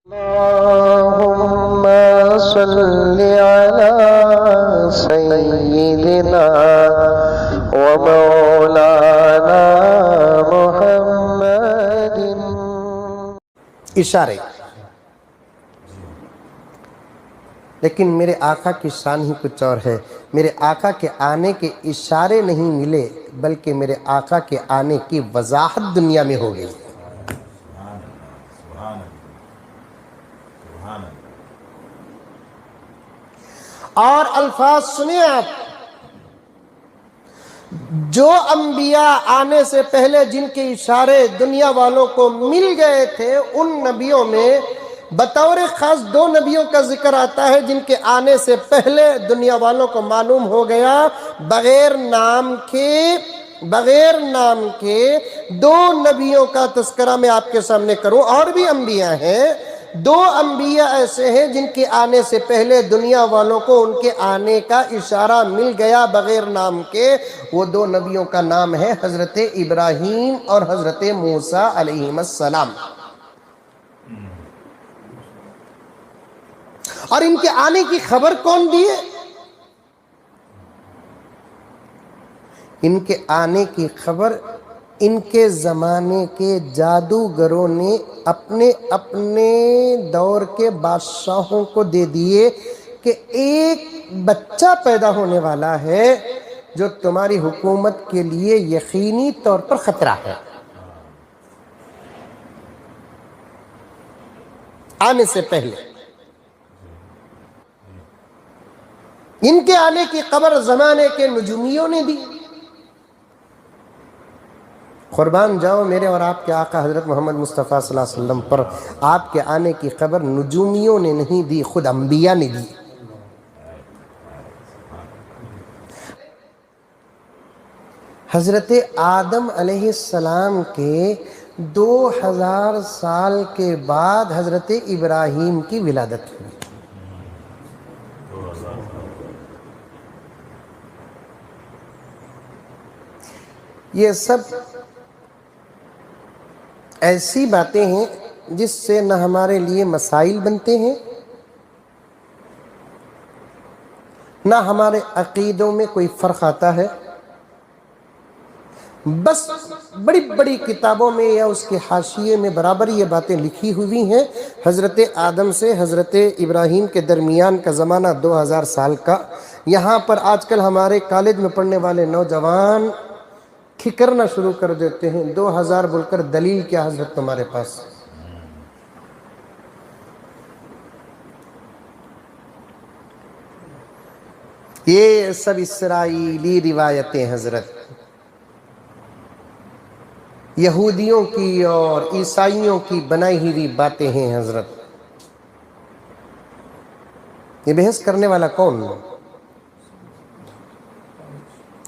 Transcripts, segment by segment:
اللهم صل على سيدنا ومولانا محمد. اشارے. لیکن میرے آقا کی شان ہی کچھ اور ہے. میرے آقا کے آنے کے اشارے نہیں ملے بلکہ میرے آقا کے آنے کی وضاحت دنیا میں ہو گئی. اور الفاظ سنیں آپ. جو انبیاء آنے سے پہلے جن کے اشارے دنیا والوں کو مل گئے تھے ان نبیوں میں بطور خاص 2 نبیوں کا ذکر آتا ہے جن کے آنے سے پہلے دنیا والوں کو معلوم ہو گیا. بغیر نام کے 2 نبیوں کا تذکرہ میں آپ کے سامنے کروں. اور بھی انبیاء ہیں. 2 انبیاء ایسے ہیں جن کے آنے سے پہلے دنیا والوں کو ان کے آنے کا اشارہ مل گیا بغیر نام کے. وہ 2 نبیوں کا نام ہے حضرت ابراہیم اور حضرت موسیٰ علیہ السلام. اور ان کے آنے کی خبر کون دیے؟ ان کے آنے کی خبر ان کے زمانے کے جادوگروں نے اپنے دور کے بادشاہوں کو دے دیے کہ ایک بچہ پیدا ہونے والا ہے جو تمہاری حکومت کے لیے یقینی طور پر خطرہ ہے. آنے سے پہلے ان کے آنے کی خبر زمانے کے نجومیوں نے دی. قربان جاؤ میرے اور آپ کے آقا حضرت محمد مصطفیٰ صلی اللہ علیہ وسلم پر آپ کے آنے کی خبر نجومیوں نے نہیں دی، خود انبیاء نے دی. حضرت آدم علیہ السلام کے 2000 سال کے بعد حضرت ابراہیم کی ولادت ہوئی. یہ سب ایسی باتیں ہیں جس سے نہ ہمارے لیے مسائل بنتے ہیں نہ ہمارے عقیدوں میں کوئی فرق آتا ہے. بس بڑی بڑی کتابوں میں یا اس کے حاشیے میں برابر یہ باتیں لکھی ہوئی ہیں. حضرت آدم سے حضرت ابراہیم کے درمیان کا زمانہ 2000 سال کا. یہاں پر آج کل ہمارے کالج میں پڑھنے والے نوجوان کھکرنا شروع کر دیتے ہیں. 2000 بول کر دلیل کیا حضرت تمہارے پاس؟ یہ سب اسرائیلی روایتیں حضرت، یہودیوں کی اور عیسائیوں کی بنائی ہوئی باتیں ہیں حضرت. یہ بحث کرنے والا کون؟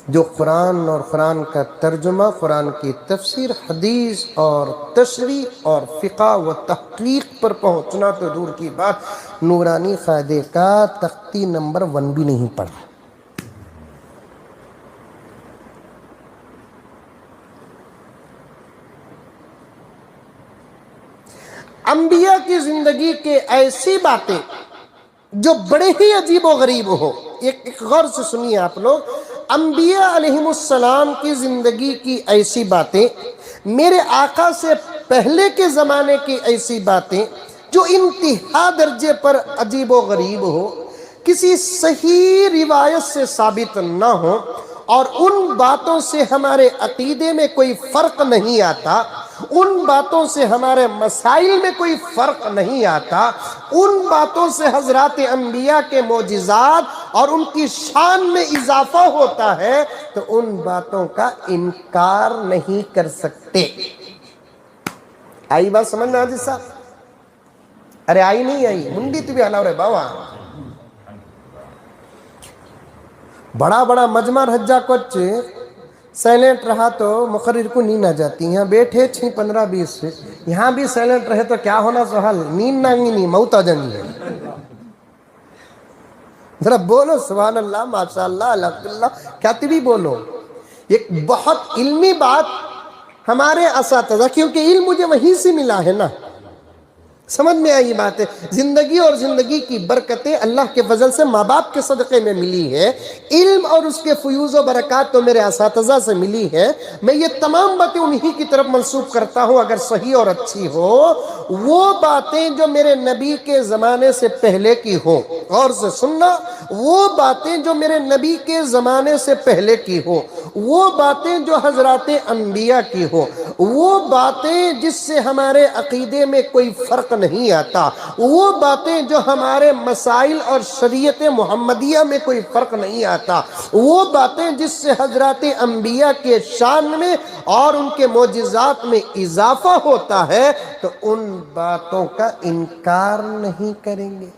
جو قرآن اور قرآن کا ترجمہ، قرآن کی تفسیر، حدیث اور تشریح اور فقہ و تحقیق پر پہنچنا تو دور کی بات، نورانی قاعدے کا تختی نمبر 1 بھی نہیں پڑھا. انبیاء کی زندگی کے ایسی باتیں جو بڑے ہی عجیب و غریب ہو. ایک غور سے سنیے آپ لوگ. انبیاء علیہم السلام کی زندگی کی ایسی باتیں، میرے آقا سے پہلے کے زمانے کی ایسی باتیں جو انتہا درجے پر عجیب و غریب ہو، کسی صحیح روایت سے ثابت نہ ہو، اور ان باتوں سے ہمارے عقیدے میں کوئی فرق نہیں آتا، ان باتوں سے ہمارے مسائل میں کوئی فرق نہیں آتا، ان باتوں سے حضرات انبیاء کے معجزات اور ان کی شان میں اضافہ ہوتا ہے، تو ان باتوں کا انکار نہیں کر سکتے. آئی بات سمجھ میں حاجی صاحب؟ ارے آئی نہیں آئی؟ منڈی تو بھی ہلاو رہے باوا. بڑا بڑا مجمع رجا کچھ سائلنٹ رہا تو مقرر کو نیند آ جاتی. یہاں بیٹھے 6 15 20 سے یہاں بھی سائلنٹ رہے تو کیا ہونا سوال؟ نیند نہ نہیں، موت آ جانی ہے. ذرا بولو سبحان اللہ، ماشاء اللہ، الحمدللہ، کیا بھی بولو. ایک بہت علمی بات ہمارے اساتذہ، کیونکہ علم مجھے وہیں سے ملا ہے نا. سمجھ میں آئی بات ہے؟ زندگی اور زندگی کی برکتیں اللہ کے فضل سے ماں باپ کے صدقے میں ملی ہے، علم اور اس کے فیوز و برکات تو میرے اساتذہ سے ملی ہے۔ میں یہ تمام باتیں انہی کی طرف منسوب کرتا ہوں اگر صحیح اور اچھی ہو۔ وہ باتیں جو میرے نبی کے زمانے سے پہلے کی ہوں، غور سے سننا، وہ باتیں جو میرے نبی کے زمانے سے پہلے کی ہو، وہ باتیں جو حضرات انبیاء کی ہو، وہ باتیں جس سے ہمارے عقیدے میں کوئی فرق نہیں آتا، وہ باتیں جو ہمارے مسائل اور شریعت محمدیہ میں کوئی فرق نہیں آتا، وہ باتیں جس سے حضرات انبیاء کے شان میں اور ان کے معجزات میں اضافہ ہوتا ہے، تو ان باتوں کا انکار نہیں کریں گے۔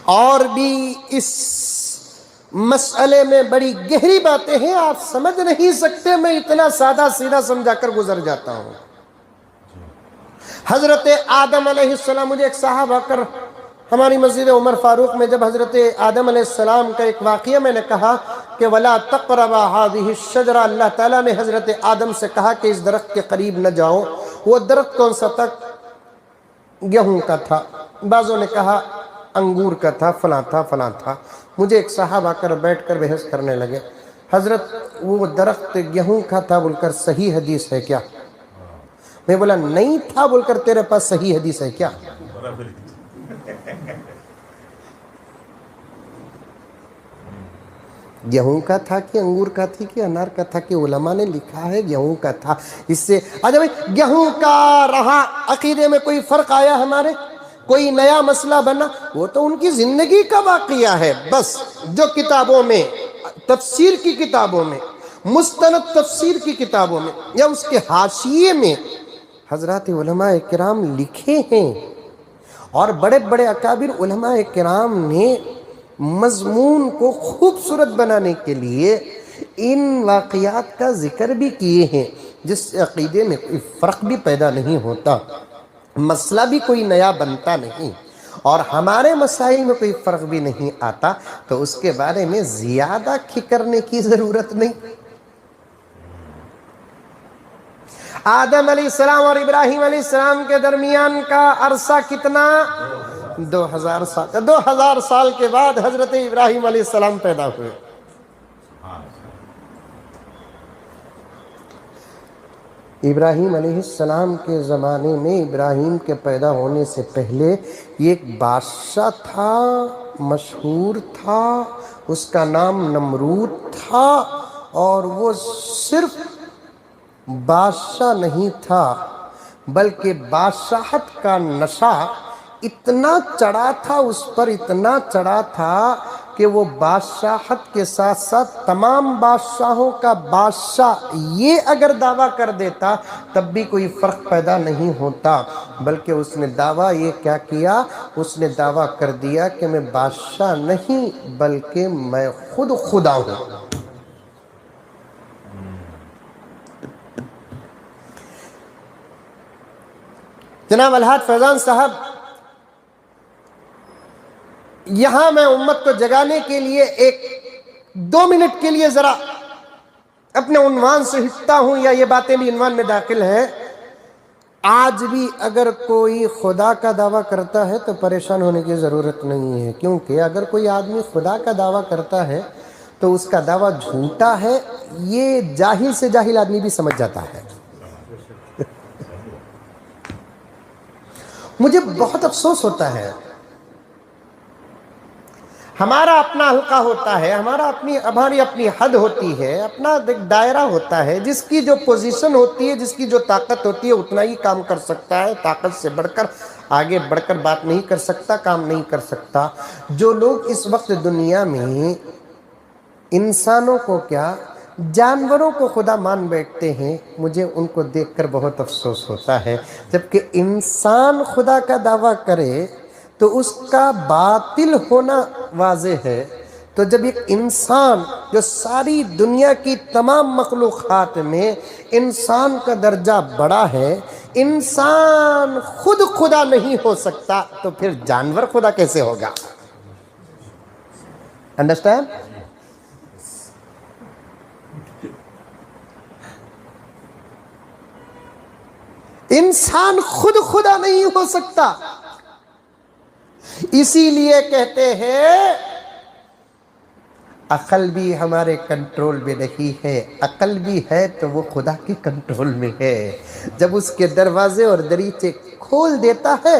اور بھی اس مسئلے میں بڑی گہری باتیں ہیں، آپ سمجھ نہیں سکتے، میں اتنا سادہ سیدھا سمجھا کر گزر جاتا ہوں۔ حضرت آدم علیہ السلام، مجھے ایک صاحب آ کر ہماری مسجد عمر فاروق میں جب حضرت آدم علیہ السلام کا ایک واقعہ میں نے کہا کہ وَلَا تَقْرَبَا هَذِهِ الشَّجْرَةَ، اللہ تعالیٰ نے حضرت آدم سے کہا کہ اس درخت کے قریب نہ جاؤ۔ وہ درخت کون سا تھا؟ گیہوں کا تھا، بعضوں نے کہا انگور کا تھا، فلاں تھا فلاں تھا۔ مجھے ایک صاحب آ کر بیٹھ کر بحث کرنے لگے، حضرت وہ درخت گیہوں کا تھا بول کر صحیح حدیث ہے کیا؟ میں بولا نہیں تھا بول کر تیرے پاس صحیح حدیث ہے کیا؟ گیہوں کا تھا کہ انگور کا تھی کہ انار کا تھا کہ علماء نے لکھا ہے گیہوں کا تھا۔ اس سے اچھا بھائی گیہوں کا رہا، عقیدے میں کوئی فرق آیا ہمارے؟ کوئی نیا مسئلہ بنا؟ وہ تو ان کی زندگی کا واقعہ ہے۔ بس جو کتابوں میں، تفسیر کی کتابوں میں، مستند تفسیر کی کتابوں میں یا اس کے حاشیے میں حضرات علماء کرام لکھے ہیں، اور بڑے بڑے اکابر علماء کرام نے مضمون کو خوبصورت بنانے کے لیے ان واقعات کا ذکر بھی کیے ہیں، جس سے عقیدے میں کوئی فرق بھی پیدا نہیں ہوتا، مسئلہ بھی کوئی نیا بنتا نہیں، اور ہمارے مسائل میں کوئی فرق بھی نہیں آتا، تو اس کے بارے میں زیادہ کھکرنے کی ضرورت نہیں۔ آدم علیہ السلام اور ابراہیم علیہ السلام کے درمیان کا عرصہ کتنا؟ 2000 سال۔ 2000 سال کے بعد حضرت ابراہیم علیہ السلام پیدا ہوئے۔ ابراہیم علیہ السلام کے زمانے میں، ابراہیم کے پیدا ہونے سے پہلے ایک بادشاہ تھا، مشہور تھا، اس کا نام نمرود تھا، اور وہ صرف بادشاہ نہیں تھا بلکہ بادشاہت کا نشہ اتنا چڑھا تھا اس پر، اتنا چڑھا تھا کہ وہ بادشاہت کے ساتھ ساتھ تمام بادشاہوں کا بادشاہ یہ اگر دعویٰ کر دیتا تب بھی کوئی فرق پیدا نہیں ہوتا، بلکہ اس نے دعویٰ یہ کیا کیا؟ اس نے دعویٰ کر دیا کہ میں بادشاہ نہیں بلکہ میں خود خدا ہوں۔ جناب الحاج فیضان صاحب، یہاں میں امت کو جگانے کے لیے 2 منٹ کے لیے ذرا اپنے عنوان سے ہٹتا ہوں، یا یہ باتیں بھی عنوان میں داخل ہیں۔ آج بھی اگر کوئی خدا کا دعویٰ کرتا ہے تو پریشان ہونے کی ضرورت نہیں ہے، کیونکہ اگر کوئی آدمی خدا کا دعویٰ کرتا ہے تو اس کا دعویٰ جھوٹا ہے، یہ جاہل سے جاہل آدمی بھی سمجھ جاتا ہے۔ مجھے بہت افسوس ہوتا ہے، ہمارا اپنا حلقہ ہوتا ہے، ہماری اپنی حد ہوتی ہے، اپنا دائرہ ہوتا ہے، جس کی جو پوزیشن ہوتی ہے، جس کی جو طاقت ہوتی ہے اتنا ہی کام کر سکتا ہے، طاقت سے بڑھ کر آگے بڑھ کر بات نہیں کر سکتا، کام نہیں کر سکتا۔ جو لوگ اس وقت دنیا میں انسانوں کو کیا جانوروں کو خدا مان بیٹھتے ہیں، مجھے ان کو دیکھ کر بہت افسوس ہوتا ہے۔ جبکہ انسان خدا کا دعویٰ کرے تو اس کا باطل ہونا واضح ہے، تو جب ایک انسان جو ساری دنیا کی تمام مخلوقات میں انسان کا درجہ بڑا ہے، انسان خود خدا نہیں ہو سکتا تو پھر جانور خدا کیسے ہوگا؟ انڈرسٹینڈ؟ انسان خود خدا نہیں ہو سکتا، اسی لیے کہتے ہیں عقل بھی ہمارے کنٹرول میں نہیں ہے، عقل بھی ہے تو وہ خدا کے کنٹرول میں ہے۔ جب اس کے دروازے اور دریچے کھول دیتا ہے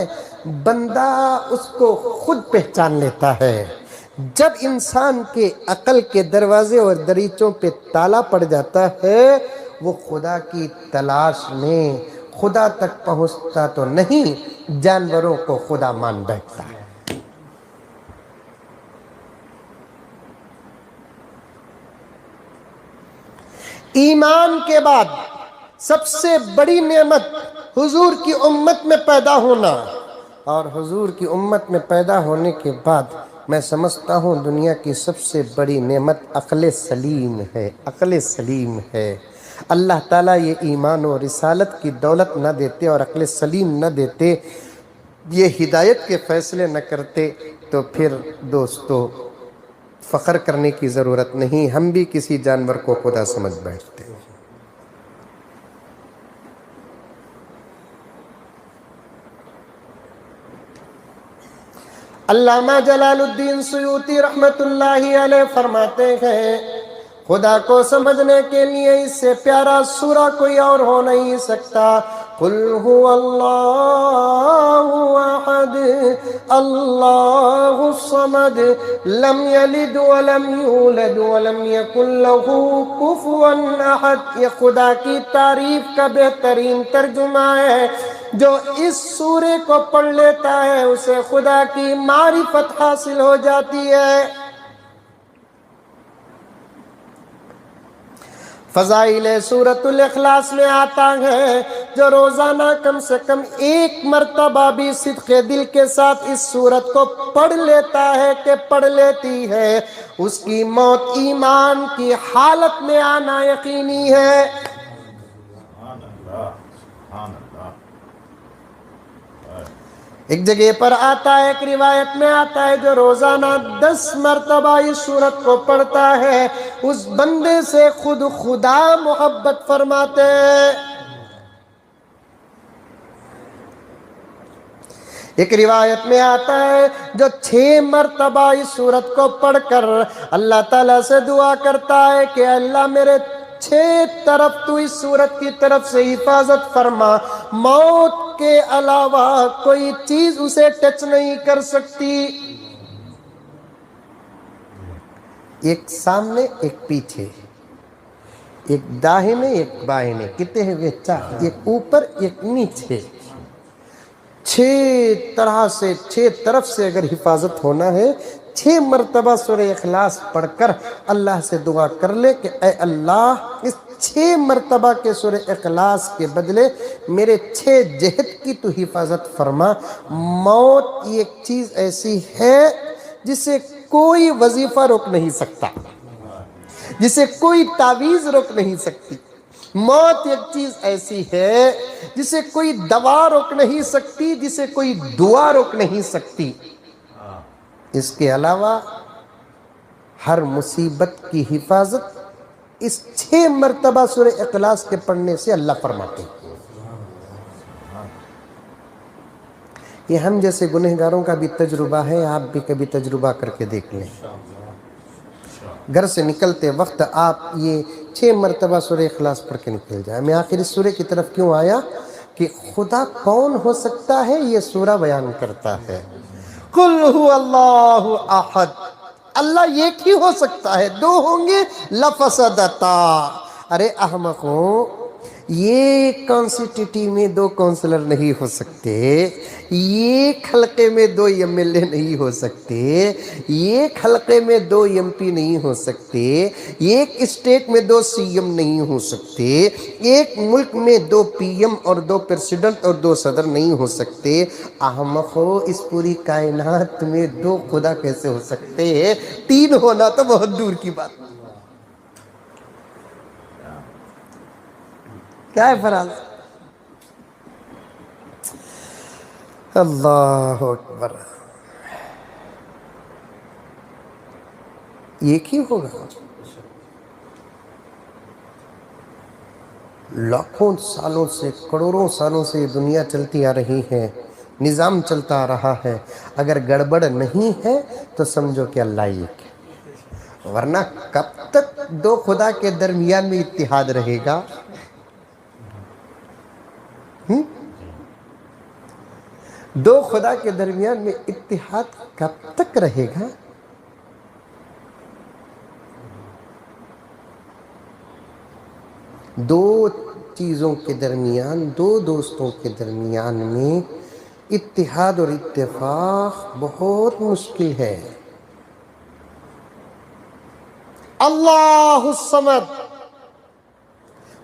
بندہ اس کو خود پہچان لیتا ہے۔ جب انسان کے عقل کے دروازے اور دریچوں پہ تالا پڑ جاتا ہے وہ خدا کی تلاش میں خدا تک پہنچتا تو نہیں، جانوروں کو خدا مان بیٹھتا ہے۔ ایمان کے بعد سب سے بڑی نعمت حضور کی امت میں پیدا ہونا، اور حضور کی امت میں پیدا ہونے کے بعد میں سمجھتا ہوں دنیا کی سب سے بڑی نعمت عقل سلیم ہے، عقل سلیم ہے۔ اللہ تعالیٰ یہ ایمان و رسالت کی دولت نہ دیتے اور عقل سلیم نہ دیتے، یہ ہدایت کے فیصلے نہ کرتے تو پھر دوستو فخر کرنے کی ضرورت نہیں، ہم بھی کسی جانور کو خدا سمجھ بیٹھتے ہیں۔ علامہ جلال الدین سیوطی رحمت اللہ علیہ فرماتے ہیں خدا کو سمجھنے کے لیے اس سے پیارا سورہ کوئی اور ہو نہیں سکتا۔ قل هو اللہ احد اللہ الصمد لم یلد ولم یولد ولم یکن له کفوا احد۔ یہ خدا کی تعریف کا بہترین ترجمہ ہے۔ جو اس سورے کو پڑھ لیتا ہے اسے خدا کی معرفت حاصل ہو جاتی ہے۔ فضائل سورۃ الاخلاص میں آتا ہے جو روزانہ کم سے کم ایک مرتبہ بھی صدق دل کے ساتھ اس سورت کو پڑھ لیتا ہے کہ پڑھ لیتی ہے اس کی موت ایمان کی حالت میں آنا یقینی ہے۔ ایک جگہ پر آتا ہے، ایک روایت میں آتا ہے جو روزانہ 10 مرتبہ اس سورت کو پڑھتا ہے اس بندے سے خود خدا محبت فرماتے ہیں۔ ایک روایت میں آتا ہے جو 6 مرتبہ اس سورت کو پڑھ کر اللہ تعالیٰ سے دعا کرتا ہے کہ اللہ میرے 6 طرف تو اس سورت کی طرف سے حفاظت فرما، موت کے علاوہ کوئی چیز اسے ٹچ نہیں کر سکتی۔ ایک سامنے ایک پیچھے، ایک داہنے ایک بائنے، کتنے ہوئے 4، ایک اوپر ایک نیچے، 6 طرح سے 6 طرف سے اگر حفاظت ہونا ہے 6 مرتبہ سورہ اخلاص پڑھ کر اللہ سے دعا کر لے کہ اے اللہ اس 6 مرتبہ کے سورہ اخلاص کے بدلے میرے 6 جہت کی تو حفاظت فرما۔ موت ایک چیز ایسی ہے جسے کوئی وظیفہ روک نہیں سکتا، جسے کوئی تعویذ روک نہیں سکتی۔ موت ایک چیز ایسی ہے جسے کوئی دوا روک نہیں سکتی، جسے کوئی دعا روک نہیں سکتی۔ اس کے علاوہ ہر مصیبت کی حفاظت اس 6 مرتبہ سورہ اخلاص کے پڑھنے سے اللہ فرماتے ہیں۔ یہ ہم جیسے گنہگاروں کا بھی تجربہ ہے، آپ بھی کبھی تجربہ کر کے دیکھ لیں۔ گھر سے نکلتے وقت آپ یہ 6 مرتبہ سورہ اخلاص پڑھ کے نکل جائیں۔ میں آخر اس سورہ کی طرف کیوں آیا کہ خدا کون ہو سکتا ہے یہ سورہ بیان کرتا ہے۔ قل هو اللہ احد، اللہ ایک ہی ہو سکتا ہے، 2 ہوں گے لفسدتا۔ ارے احمقوں، یہ کانسٹیٹی میں 2 کونسلر نہیں ہو سکتے، ایک حلقے میں 2 ایم ایل اے نہیں ہو سکتے، ایک حلقے میں 2 ایم پی نہیں ہو سکتے، ایک اسٹیٹ میں 2 سی ایم نہیں ہو سکتے، ایک ملک میں 2 پی ایم اور 2 پریزیڈنٹ اور 2 صدر نہیں ہو سکتے۔ احمقو، اس پوری کائنات میں 2 خدا کیسے ہو سکتے ہیں؟ 3 ہونا تو بہت دور کی بات۔ کیا ہے فراز؟ اللہ اکبر، ایک ہی ہوگا۔ لاکھوں سالوں سے کروڑوں سالوں سے یہ دنیا چلتی آ رہی ہے، نظام چلتا آ رہا ہے، اگر گڑبڑ نہیں ہے تو سمجھو کہ اللہ ایک ہے، ورنہ کب تک دو خدا کے درمیان میں اتحاد رہے گا؟ دو خدا کے درمیان میں اتحاد کب تک رہے گا؟ دو چیزوں کے درمیان، دو دوستوں کے درمیان میں اتحاد اور اتفاق بہت مشکل ہے۔ اللہ الصمد،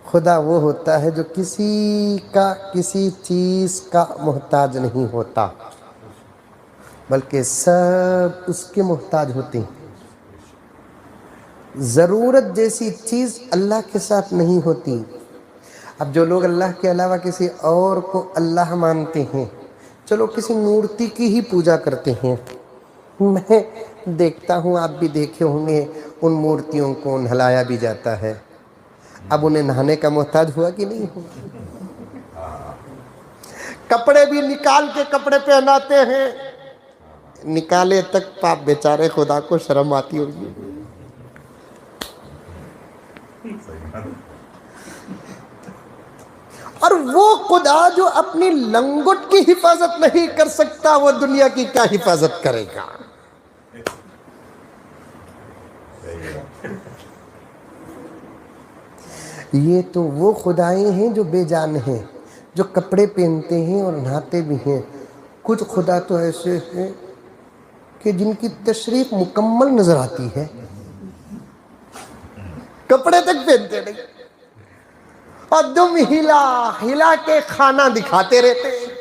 خدا وہ ہوتا ہے جو کسی چیز کا محتاج نہیں ہوتا، بلکہ سب اس کے محتاج ہوتے ہیں۔ ضرورت جیسی چیز اللہ کے ساتھ نہیں ہوتی۔ اب جو لوگ اللہ کے علاوہ کسی اور کو اللہ مانتے ہیں، چلو کسی مورتی کی ہی پوجا کرتے ہیں، میں دیکھتا ہوں، آپ بھی دیکھے ہوں گے، ان مورتیوں کو نہلایا بھی جاتا ہے، اب انہیں نہانے کا محتاج ہوا کہ نہیں ہوا؟ کپڑے بھی نکال کے کپڑے پہناتے ہیں، نکالے تک پاپ بیچارے خدا کو شرم آتی ہوگی۔ اور وہ خدا جو اپنی لنگوٹ کی حفاظت نہیں کر سکتا، وہ دنیا کی کیا حفاظت کرے گا؟ یہ تو وہ خدائیں ہیں جو بے جان ہیں، جو کپڑے پہنتے ہیں اور نہاتے بھی ہیں۔ کچھ خدا تو ایسے ہیں کہ جن کی تشریف مکمل نظر آتی ہے، کپڑے تک پہنتے نہیں، اور دم ہلا ہلا کے کھانا دکھاتے رہتے ہیں۔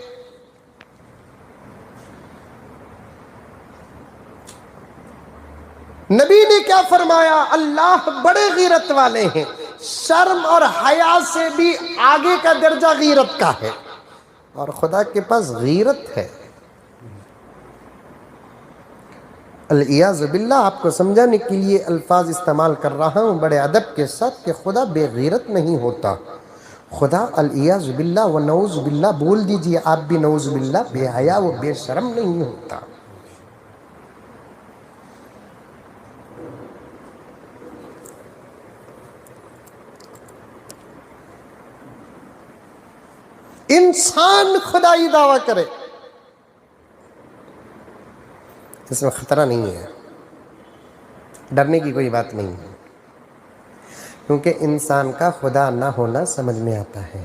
نبی نے کیا فرمایا؟ اللہ بڑے غیرت والے ہیں، شرم اور حیا سے بھی آگے کا درجہ غیرت کا ہے، اور خدا کے پاس غیرت ہے۔ العیاذ باللہ، آپ کو سمجھانے کے لیے الفاظ استعمال کر رہا ہوں بڑے ادب کے ساتھ کہ خدا بے غیرت نہیں ہوتا۔ خدا العیاذ باللہ و نعوذ باللہ، بول دیجئے آپ بھی نعوذ باللہ، بے حیا و بے شرم نہیں ہوتا۔ انسان خدائی دعویٰ کرے، اس میں خطرہ نہیں ہے، ڈرنے کی کوئی بات نہیں ہے، کیونکہ انسان کا خدا نہ ہونا سمجھ میں آتا ہے۔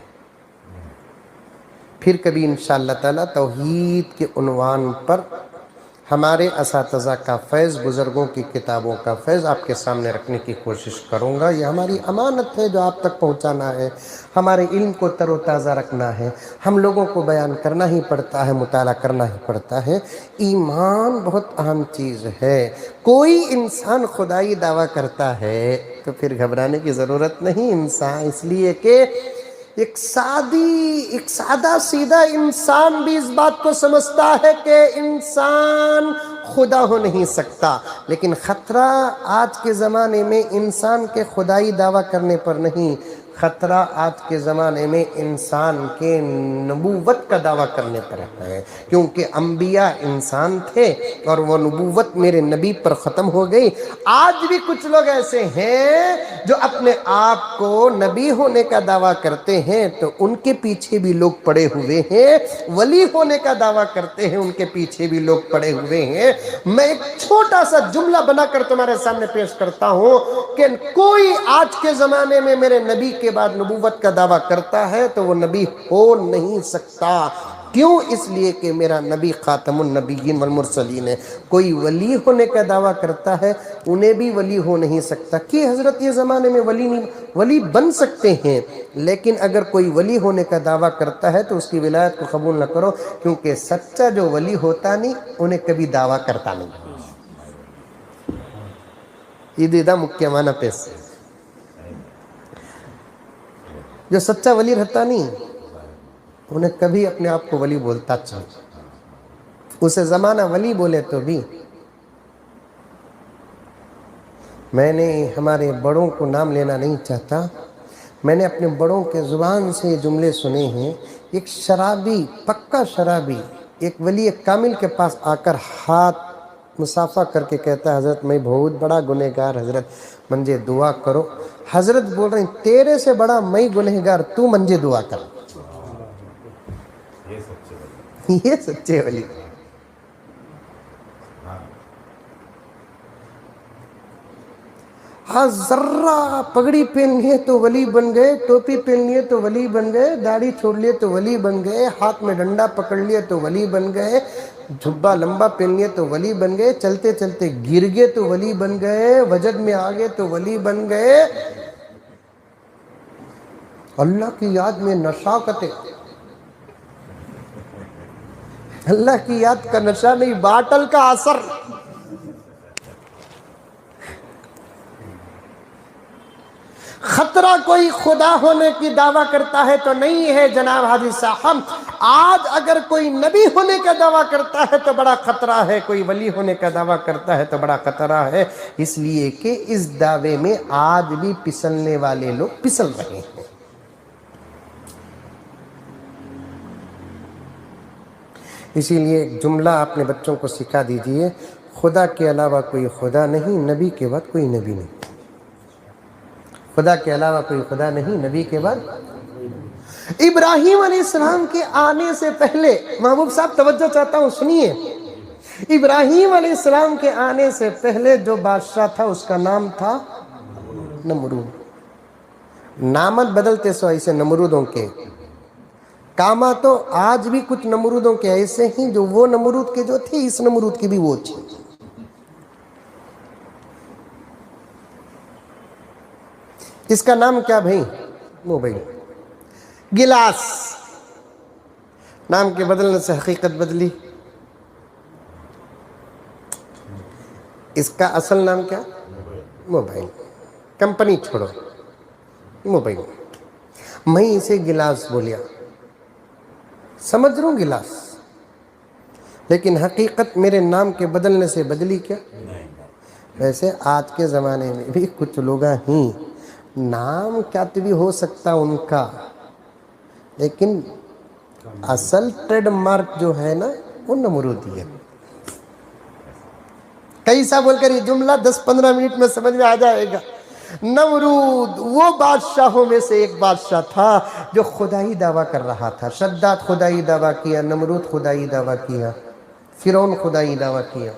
پھر کبھی انشاءاللہ تعالیٰ توحید کے عنوان پر ہمارے اساتذہ کا فیض، بزرگوں کی کتابوں کا فیض آپ کے سامنے رکھنے کی کوشش کروں گا۔ یہ ہماری امانت ہے جو آپ تک پہنچانا ہے، ہمارے علم کو تر و تازہ رکھنا ہے، ہم لوگوں کو بیان کرنا ہی پڑتا ہے، مطالعہ کرنا ہی پڑتا ہے۔ ایمان بہت اہم چیز ہے۔ کوئی انسان خدائی دعویٰ کرتا ہے تو پھر گھبرانے کی ضرورت نہیں۔ انسان اس لیے کہ ایک سادہ سیدھا انسان بھی اس بات کو سمجھتا ہے کہ انسان خدا ہو نہیں سکتا، لیکن خطرہ آج کے زمانے میں انسان کے خدائی دعویٰ کرنے پر نہیں، خطرہ آج کے زمانے میں انسان کے نبوت کا دعویٰ کرنے پر ہے، کیونکہ انبیاء انسان تھے اور وہ نبوت میرے نبی پر ختم ہو گئی۔ آج بھی کچھ لوگ ایسے ہیں جو اپنے آپ کو نبی ہونے کا دعویٰ کرتے ہیں تو ان کے پیچھے بھی لوگ پڑے ہوئے ہیں، ولی ہونے کا دعویٰ کرتے ہیں، ان کے پیچھے بھی لوگ پڑے ہوئے ہیں۔ میں ایک چھوٹا سا جملہ بنا کر تمہارے سامنے پیش کرتا ہوں کہ کوئی آج کے زمانے میں میرے نبی کے بعد نبوت کا دعویٰ کرتا ہے تو وہ نبی ہو نہیں سکتا۔ کیوں؟ اس لیے کہ میرا نبی خاتم النبیین والمرسلین ہے۔ کوئی ولی ہونے کا دعویٰ کرتا ہے، انہیں بھی ولی ہو نہیں سکتا کہ حضرت یہ زمانے میں ولی بن سکتے ہیں، لیکن اگر کوئی ولی ہونے کا دعویٰ کرتا ہے تو اس کی ولایت کو قبول نہ کرو، کیونکہ سچا جو ولی ہوتا نہیں انہیں کبھی دعویٰ کرتا نہیں۔ یہ مکھیமான پیس، جو سچا ولی رہتا نہیں انہیں کبھی اپنے آپ کو ولی بولتا چاہے، اسے زمانہ ولی بولے تو بھی۔ میں نے ہمارے بڑوں کو نام لینا نہیں چاہتا، میں نے اپنے بڑوں کے زبان سے یہ جملے سنے ہیں. ایک شرابی، پکا شرابی، ایک ولی کامل کے پاس آ کر ہاتھ مصافحہ کر کے کہتا ہے حضرت میں بہت بڑا گنہگار، حضرت مجھے دعا کرو. حضرت بول رہے ہیں تیرے سے بڑا میں گنہگار، تو مجھے دعا کر. یہ سچے ولی. ہاں ذرہ پگڑی پہن لیے تو ولی بن گئے، ٹوپی پہن لیے تو ولی بن گئے، داڑھی چھوڑ لیے تو ولی بن گئے، ہاتھ میں ڈنڈا پکڑ لیے تو ولی بن گئے، جھبا لمبا پہن لیے تو ولی بن گئے، چلتے چلتے گر گئے تو ولی بن گئے، وجد میں آ گئے تو ولی بن گئے. اللہ کی یاد میں نشاکت، اللہ کی یاد کا نشہ نہیں، باٹل کا اثر. خطرہ کوئی خدا ہونے کی دعویٰ کرتا ہے تو نہیں ہے جناب حاجی صاحب. آج اگر کوئی نبی ہونے کا دعویٰ کرتا ہے تو بڑا خطرہ ہے، کوئی ولی ہونے کا دعویٰ کرتا ہے تو بڑا خطرہ ہے، اس لیے کہ اس دعوے میں آج بھی پسلنے والے لوگ پسل رہے ہیں. اسی لیے ایک جملہ اپنے بچوں کو سکھا دیجئے، خدا کے علاوہ کوئی خدا نہیں، نبی کے بعد کوئی نبی نہیں. خدا کے علاوہ کوئی خدا نہیں، نبی کے بعد. ابراہیم علیہ السلام کے آنے سے پہلے، محبوب صاحب توجہ چاہتا ہوں سنیے، ابراہیم علیہ السلام کے آنے سے پہلے جو بادشاہ تھا اس کا نام تھا نمرود. نامت بدلتے سو ایسے نمرودوں کے کاما، تو آج بھی کچھ نمرودوں کے ایسے ہیں جو وہ نمرود کے جو تھے، اس نمرود کی بھی وہ تھی. اس کا نام کیا بھائی؟ وہ بھائی گلاس. نام کے بدلنے سے حقیقت بدلی. اس کا اصل نام کیا؟ موبائل. کمپنی چھوڑو، موبائل. میں اسے گلاس بولیا، سمجھ رہا ہوں گلاس، لیکن حقیقت میرے نام کے بدلنے سے بدلی کیا؟ ویسے آج کے زمانے میں بھی کچھ لوگ ہیں، نام کیا تو بھی ہو سکتا ان کا، لیکن اصل ٹریڈ مارک جو ہے نا وہ نمرودی ہے. کیسا بول کر یہ جملہ 10-15 منٹ میں سمجھ میں آ جائے گا. نمرود وہ بادشاہوں میں سے ایک بادشاہ تھا جو خدائی دعویٰ کر رہا تھا. شداد خدائی دعویٰ کیا، نمرود خدائی دعویٰ کیا، فرعون خدائی دعویٰ کیا.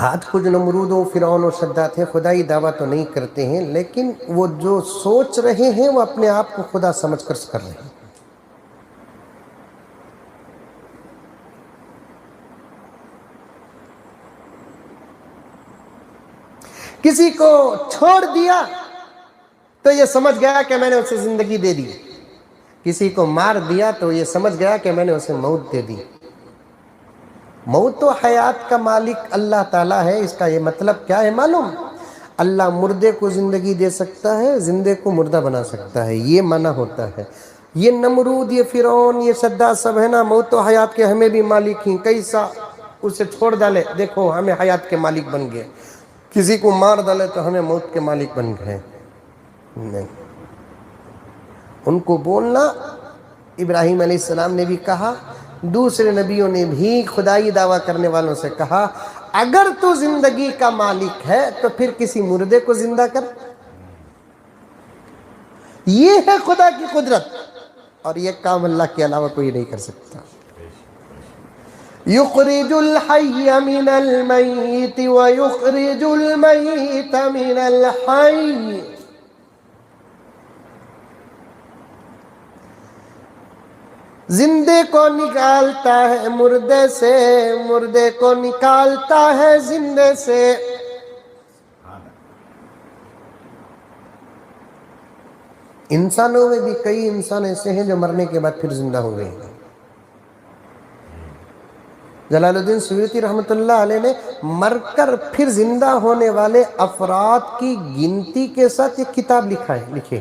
آج کچھ نمرود و فرعون و شداد ہیں خدائی دعویٰ تو نہیں کرتے ہیں، لیکن وہ جو سوچ رہے ہیں وہ اپنے آپ کو خدا سمجھ کر کر رہے ہیں. کسی کو چھوڑ دیا تو یہ سمجھ گیا کہ میں نے اسے زندگی دے دی، کسی کو مار دیا تو یہ سمجھ گیا کہ میں نے اسے موت دے دی. موت و حیات کا مالک اللہ تعالیٰ ہے. اس کا یہ مطلب کیا ہے معلوم؟ اللہ مردے کو زندگی دے سکتا ہے، زندے کو مردہ بنا سکتا ہے، یہ منع ہوتا ہے. یہ نمرود، یہ فرعون، یہ شداد سب ہے نا، موت و حیات کے ہمیں بھی مالک ہیں. کیسا اسے چھوڑ ڈالے، دیکھو ہمیں حیات کے مالک بن گئے، کسی کو مار ڈالے تو ہمیں موت کے مالک بن گئے. نہیں، ان کو بولنا. ابراہیم علیہ السلام نے بھی کہا، دوسرے نبیوں نے بھی خدائی دعویٰ کرنے والوں سے کہا، اگر تو زندگی کا مالک ہے تو پھر کسی مردے کو زندہ کر. یہ ہے خدا کی قدرت، اور یہ کام اللہ کے علاوہ کوئی نہیں کر سکتا. یخرج الحی من المیت ویخرج المیت من الحی. زندے کو نکالتا ہے مردے سے، مردے کو نکالتا ہے زندے سے. انسانوں میں بھی کئی انسان ایسے ہیں جو مرنے کے بعد پھر زندہ ہو گئے ہیں. جلال الدین سیوطی رحمۃ اللہ علیہ نے مر کر پھر زندہ ہونے والے افراد کی گنتی کے ساتھ ایک کتاب لکھے.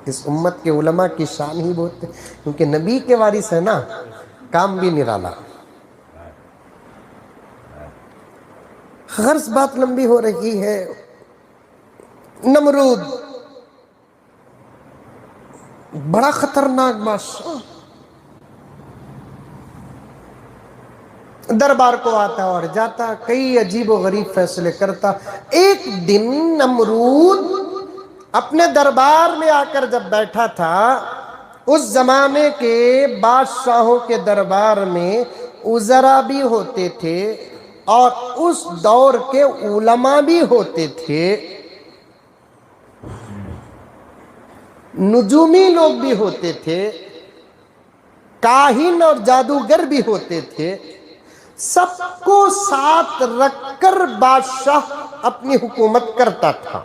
اس امت کے علماء کی شان ہی بہت ہے، کیونکہ نبی کے وارث ہے نا، کام بھی نرالا. غرض بات لمبی ہو رہی ہے. نمرود بڑا خطرناک بادشاہ دربار کو آتا اور جاتا, کئی عجیب و غریب فیصلے کرتا. ایک دن نمرود اپنے دربار میں آ کر جب بیٹھا تھا, اس زمانے کے بادشاہوں کے دربار میں وزراء بھی ہوتے تھے اور اس دور کے علماء بھی ہوتے تھے, نجومی لوگ بھی ہوتے تھے, کاہن اور جادوگر بھی ہوتے تھے. سب کو ساتھ رکھ کر بادشاہ اپنی حکومت کرتا تھا.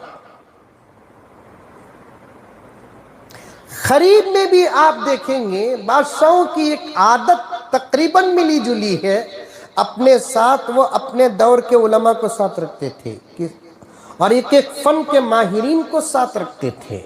غریب میں بھی آپ دیکھیں گے بادشاہوں کی ایک عادت تقریباً ملی جلی ہے, اپنے ساتھ وہ اپنے دور کے علماء کو ساتھ رکھتے تھے اور ایک ایک فن کے ماہرین کو ساتھ رکھتے تھے.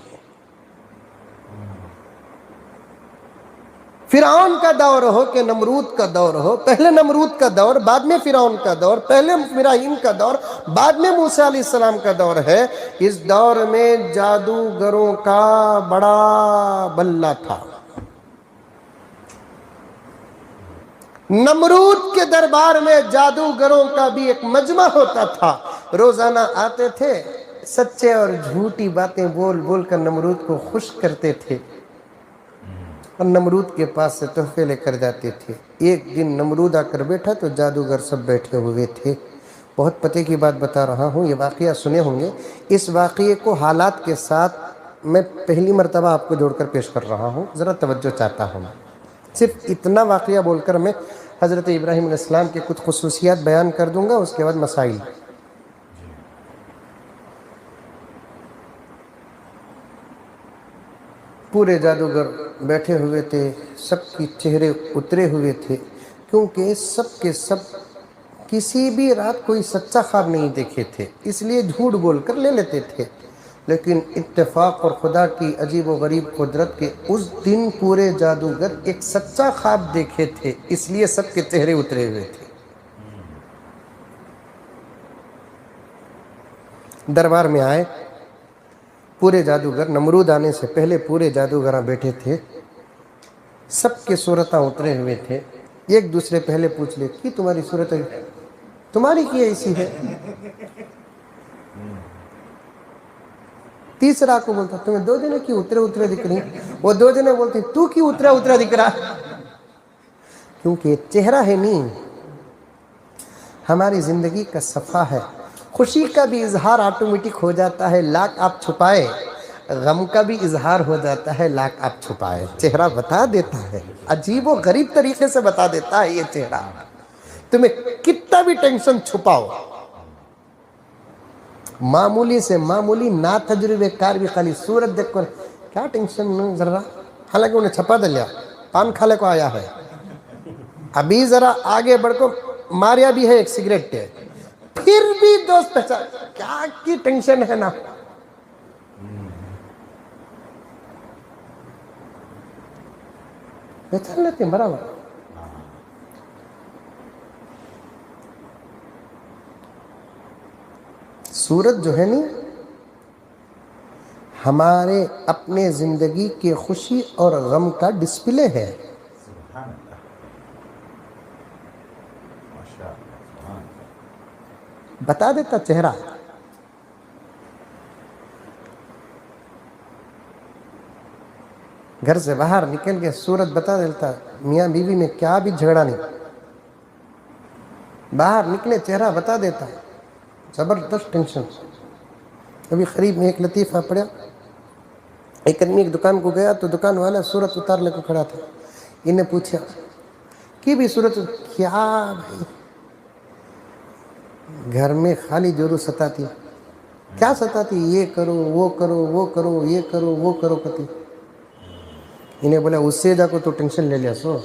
فرعون کا دور ہو کہ نمرود کا دور ہو, پہلے نمرود کا دور, بعد میں فرعون کا دور, پہلے ابراہیم کا دور, بعد میں موسیٰ علیہ السلام کا دور ہے. اس دور میں جادوگروں کا بڑا بلہ تھا. نمرود کے دربار میں جادوگروں کا بھی ایک مجمع ہوتا تھا. روزانہ آتے تھے, سچے اور جھوٹی باتیں بول بول کر نمرود کو خوش کرتے تھے اور نمرود کے پاس سے تحفے لے کر جاتے تھے. ایک دن نمرود آ کر بیٹھا تو جادوگر سب بیٹھے ہوئے تھے. بہت پتے کی بات بتا رہا ہوں, یہ واقعہ سنے ہوں گے. اس واقعے کو حالات کے ساتھ میں پہلی مرتبہ آپ کو جوڑ کر پیش کر رہا ہوں, ذرا توجہ چاہتا ہوں. صرف اتنا واقعہ بول کر میں حضرت ابراہیم علیہ السلام کے کچھ خصوصیات بیان کر دوں گا, اس کے بعد مسائل. پورے جادوگر بیٹھے ہوئے تھے, سب کی چہرے اترے ہوئے تھے, کیونکہ سب کے سب کسی بھی رات کوئی سچا خواب نہیں دیکھے تھے, اس لیے جھوٹ بول کر لے لیتے تھے. لیکن اتفاق اور خدا کی عجیب و غریب قدرت کے اس دن پورے جادوگر ایک سچا خواب دیکھے تھے, اس لیے سب کے چہرے اترے ہوئے تھے. دربار میں آئے پورے جادوگر, نمرود آنے سے پہلے پورے جادوگراں بیٹھے تھے, سب کے صورتاں اترے ہوئے تھے. ایک دوسرے پہلے پوچھ لے کہ تمہاری صورت تمہاری کی ایسی ہے. تیسرا کو بولتا تمہیں دو جنے کی اترے اترے دکھ رہی, وہ دو جنے بولتے تو کی اترا اترا دکھ رہا, کیونکہ چہرہ ہے نہیں, ہماری زندگی کا صفحہ ہے. خوشی کا بھی اظہار آٹومیٹک ہو جاتا ہے, لاکھ آپ چھپائے. غم کا بھی اظہار ہو جاتا ہے, لاکھ آپ چھپائے. چہرہ بتا دیتا ہے, عجیب و غریب طریقے سے بتا دیتا ہے یہ چہرہ. تمہیں کتنا بھی ٹینشن چھپاؤ, معمولی سے معمولی نا تجربے کار بھی خالی صورت دیکھ کر کیا ٹینشن ذرا, حالانکہ انہیں چھپا دلیا, پان کھالے کو آیا ہے. ابھی ذرا آگے بڑھ کو ماریا بھی ہے ایک سگریٹ, پھر بھی دوست پہچان کیا کی ٹینشن ہے نا. پہچان لیتے ہیں برابر. صورت جو ہے نا ہمارے اپنے زندگی کے خوشی اور غم کا ڈسپلے ہے. بتا دیتا چہرہ. گھر سے باہر نکل کے صورت بتا دیتا, میاں بیوی میں کیا بھی جھگڑا نہیں, باہر نکلے چہرہ بتا دیتا. زبردست ٹینشن. ابھی قریب میں ایک لطیفہ پڑا, ایک آدمی ایک دکان کو گیا تو دکان والا صورت اتارنے کو کھڑا تھا. انہیں پوچھا کہ بھی صورت کیا بھائی, گھر میں خالی جورو ستاتی, کیا ستاتی, یہ کرو وہ کرو وہ کرو یہ کرو وہ کرو کتی. انہیں بولا اس سے جا کو تو ٹینشن لے لیا سو,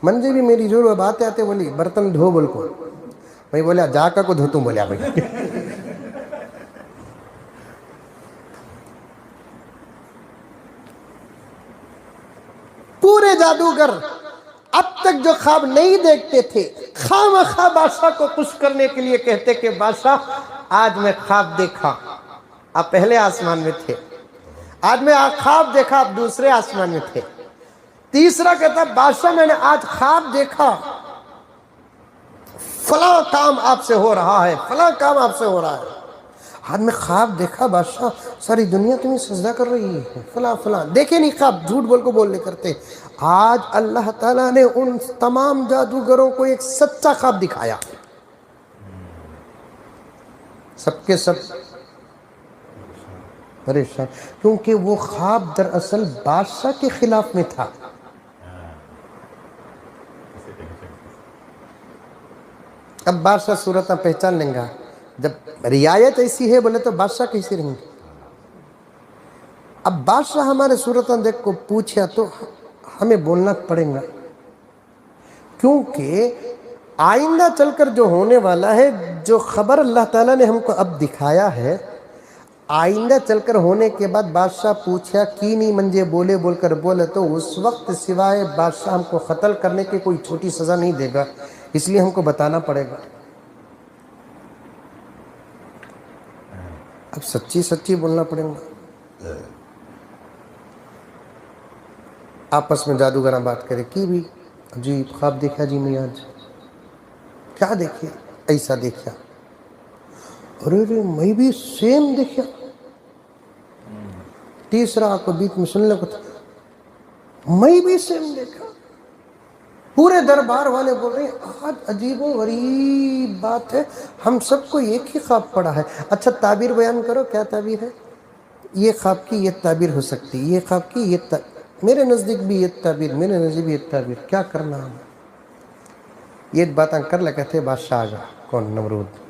منجے بھی میری جورو. اب آتے آتے بولی برتن دھو بول کو, بھائی بولا جا کا کو دھوتوں, بولیا بھائی. پورے جادوگر اب تک جو خواب نہیں دیکھتے تھے خواہ بادشاہ کو خوش کرنے کے لیے کہتے کہ بادشاہ آج میں خواب دیکھا، آپ پہلے آسمان میں تھے، آج میں خواب دیکھا، آپ دوسرے آسمان میں تھے۔ تیسرا کہتا بادشاہ میں نے آج خواب دیکھا، فلاں کام آپ سے ہو رہا ہے، فلاں کام آپ سے ہو رہا ہے۔ آج میں خواب دیکھا بادشاہ، ساری دنیا تمہیں سجدہ کر رہی ہے، فلاں فلاں۔ دیکھے نہیں خواب، جھوٹ بول کو بولنے کرتے۔ آج اللہ تعالیٰ نے ان تمام جادوگروں کو ایک سچا خواب دکھایا، سب کے سب پریشان، کیونکہ وہ خواب دراصل بادشاہ کے خلاف میں تھا۔ اب بادشاہ صورتیں پہچان لیں گا، جب رعایت ایسی ہے بولے تو بادشاہ کیسے رہیں گے؟ اب بادشاہ ہمارے صورتیں دیکھ کو پوچھا تو ہمیں بولنا پڑے گا، کیونکہ آئندہ چل کر جو ہونے والا ہے، جو خبر اللہ تعالیٰ نے ہم کو اب دکھایا ہے، آئندہ چل کر ہونے کے بعد بادشاہ پوچھا کی نہیں منجے بولے بول کر بولے تو اس وقت سوائے بادشاہ ہم کو قتل کرنے کی کوئی چھوٹی سزا نہیں دے گا، اس لیے ہم کو بتانا پڑے گا۔ اب سچی سچی بولنا پڑے گا۔ آپس میں جادوگراں بات کرے کی بھی جی خواب دیکھا جی میں آج، کیا دیکھا؟ ایسا دیکھا۔ ارے میں بھی سیم دیکھا۔ تیسرا آپ کو بیچ میں سننے کو تھا، میں بھی سیم دیکھا۔ پورے دربار والے بول رہے ہیں آج عجیب و غریب بات ہے، ہم سب کو ایک ہی خواب پڑا ہے۔ اچھا تعبیر بیان کرو، کیا تعبیر ہے؟ یہ خواب کی یہ تعبیر ہو سکتی، یہ خواب کی یہ تعبیر، میرے نزدیک بھی یہ تعبیر، میرے نزدیک بھی یہ تعبیر، کیا کرنا ہم؟ یہ باتیں کر لگے تھے، بادشاہ آ گیا، کون؟ نمرود۔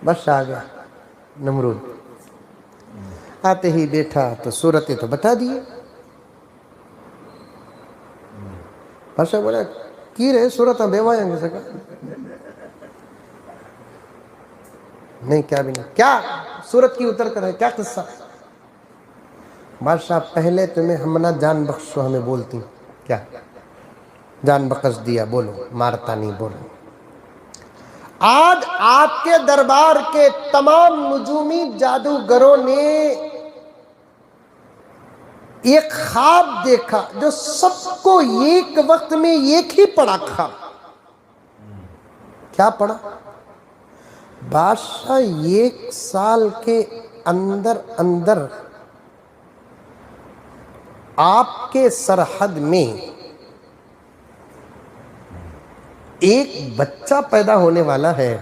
بادشاہ آ گیا نمرود، آتے ہی بیٹھا تو صورتیں تو بتا دیے۔ بادشاہ بولا کی رہے صورتیں بیوائیں گے سکا نہیں، کیا بھی نہیں، کیا صورت کی اتر کر ہے، کیا قصہ؟ بادشاہ پہلے تمہیں ہم نہ جان بخشو، ہمیں بولتی کیا؟ جان بخش دیا، بولو، مارتا نہیں، بولو۔ آج آپ کے دربار کے تمام نجومی جادوگروں نے ایک خواب دیکھا جو سب کو ایک وقت میں ایک ہی پڑا خواب۔ کیا پڑا؟ بادشاہ 1 سال کے اندر اندر آپ کے سرحد میں ایک بچہ پیدا ہونے والا ہے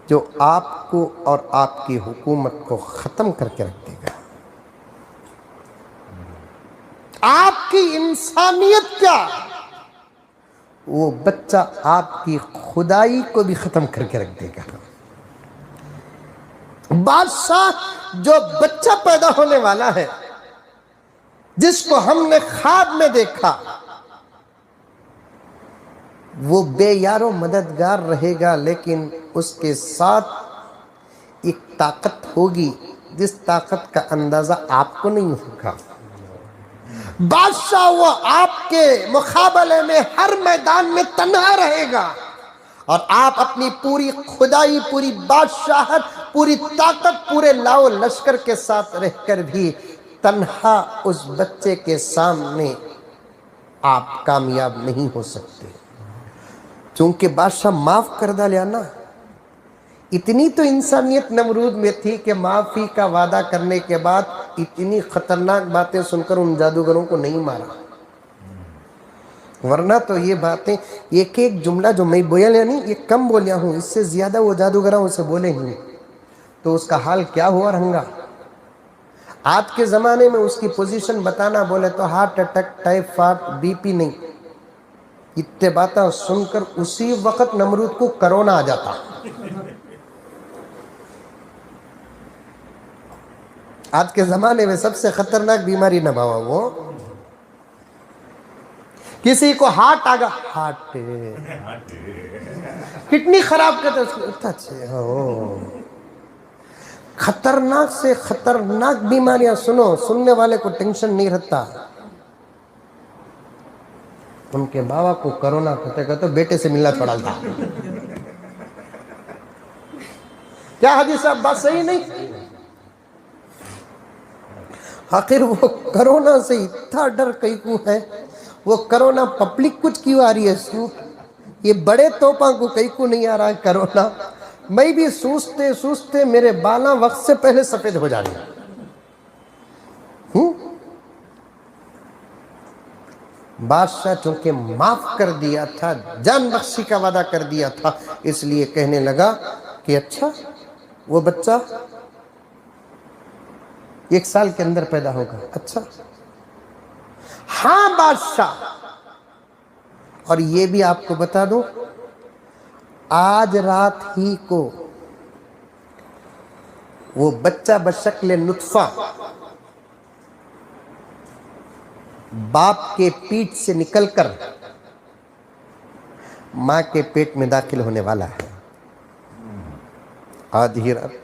جو آپ کو اور آپ کی حکومت کو ختم کر کے رکھ دے گا۔ آپ کی انسانیت کیا، وہ بچہ آپ کی خدائی کو بھی ختم کر کے رکھ دے گا۔ بادشاہ جو بچہ پیدا ہونے والا ہے، جس کو ہم نے خواب میں دیکھا، وہ بے یار و مددگار رہے گا، لیکن اس کے ساتھ ایک طاقت ہوگی جس طاقت کا اندازہ آپ کو نہیں ہوگا۔ بادشاہ وہ آپ کے مقابلے میں ہر میدان میں تنہا رہے گا، اور آپ اپنی پوری خدائی، پوری بادشاہت، پوری طاقت، پورے لاؤ لشکر کے ساتھ رہ کر بھی تنہا اس بچے کے سامنے آپ کامیاب نہیں ہو سکتے، چونکہ بادشاہ معاف کر ڈالیا نا۔ اتنی تو انسانیت نمرود میں تھی کہ معافی کا وعدہ کرنے کے بعد اتنی خطرناک باتیں سن کر ان جادوگروں کو نہیں مارا، ورنہ تو یہ باتیں ایک ایک جملہ جو میں بولیا نہیں، یہ کم بولیا ہوں، اس سے زیادہ وہ جادوگروں سے بولے ہی تو اس کا حال کیا ہوا رہنگا۔ آج کے زمانے میں اس کی پوزیشن بتانا بولے تو heart attack, typhoid, B P نہیں، اتنے باتیں سن کر اسی وقت نمرود کو کرونا آ جاتا۔ آج کے زمانے میں سب سے خطرناک بیماری نہ بابا، وہ کسی کو ہارٹ آ گیا، ہارٹ کتنی خراب کرتے اس کو، خطرناک سے خطرناک بیماریاں سنو، سننے والے کو ٹینشن نہیں رہتا۔ ان کے بابا کو کرونا کہتے بیٹے سے ملنا چھوڑا تھا. کیا حاجی صاحب بات صحیح نہیں؟ آخر وہ کرونا سے اتنا ڈر کئی کو ہے, وہ کرونا پبلک کچھ کیوں آ رہی ہے سو, یہ بڑے توپاں کو کئی کو نہیں آ رہا ہے کرونا. میں بھی سوچتے سوچتے میرے بالاں وقت سے پہلے سفید ہو جا رہی ہیں. بادشاہ چونکہ معاف کر دیا تھا, جان بخشی کا وعدہ کر دیا تھا, اس لیے کہنے لگا کہ اچھا وہ بچہ 1 سال کے اندر پیدا ہوگا. اچھا ہاں بادشاہ, اور یہ بھی آپ کو بتا دوں, آج رات ہی کو وہ بچہ بشکل نطفہ باپ کے پیٹ سے نکل کر ماں کے پیٹ میں داخل ہونے والا ہے. آج ہی رات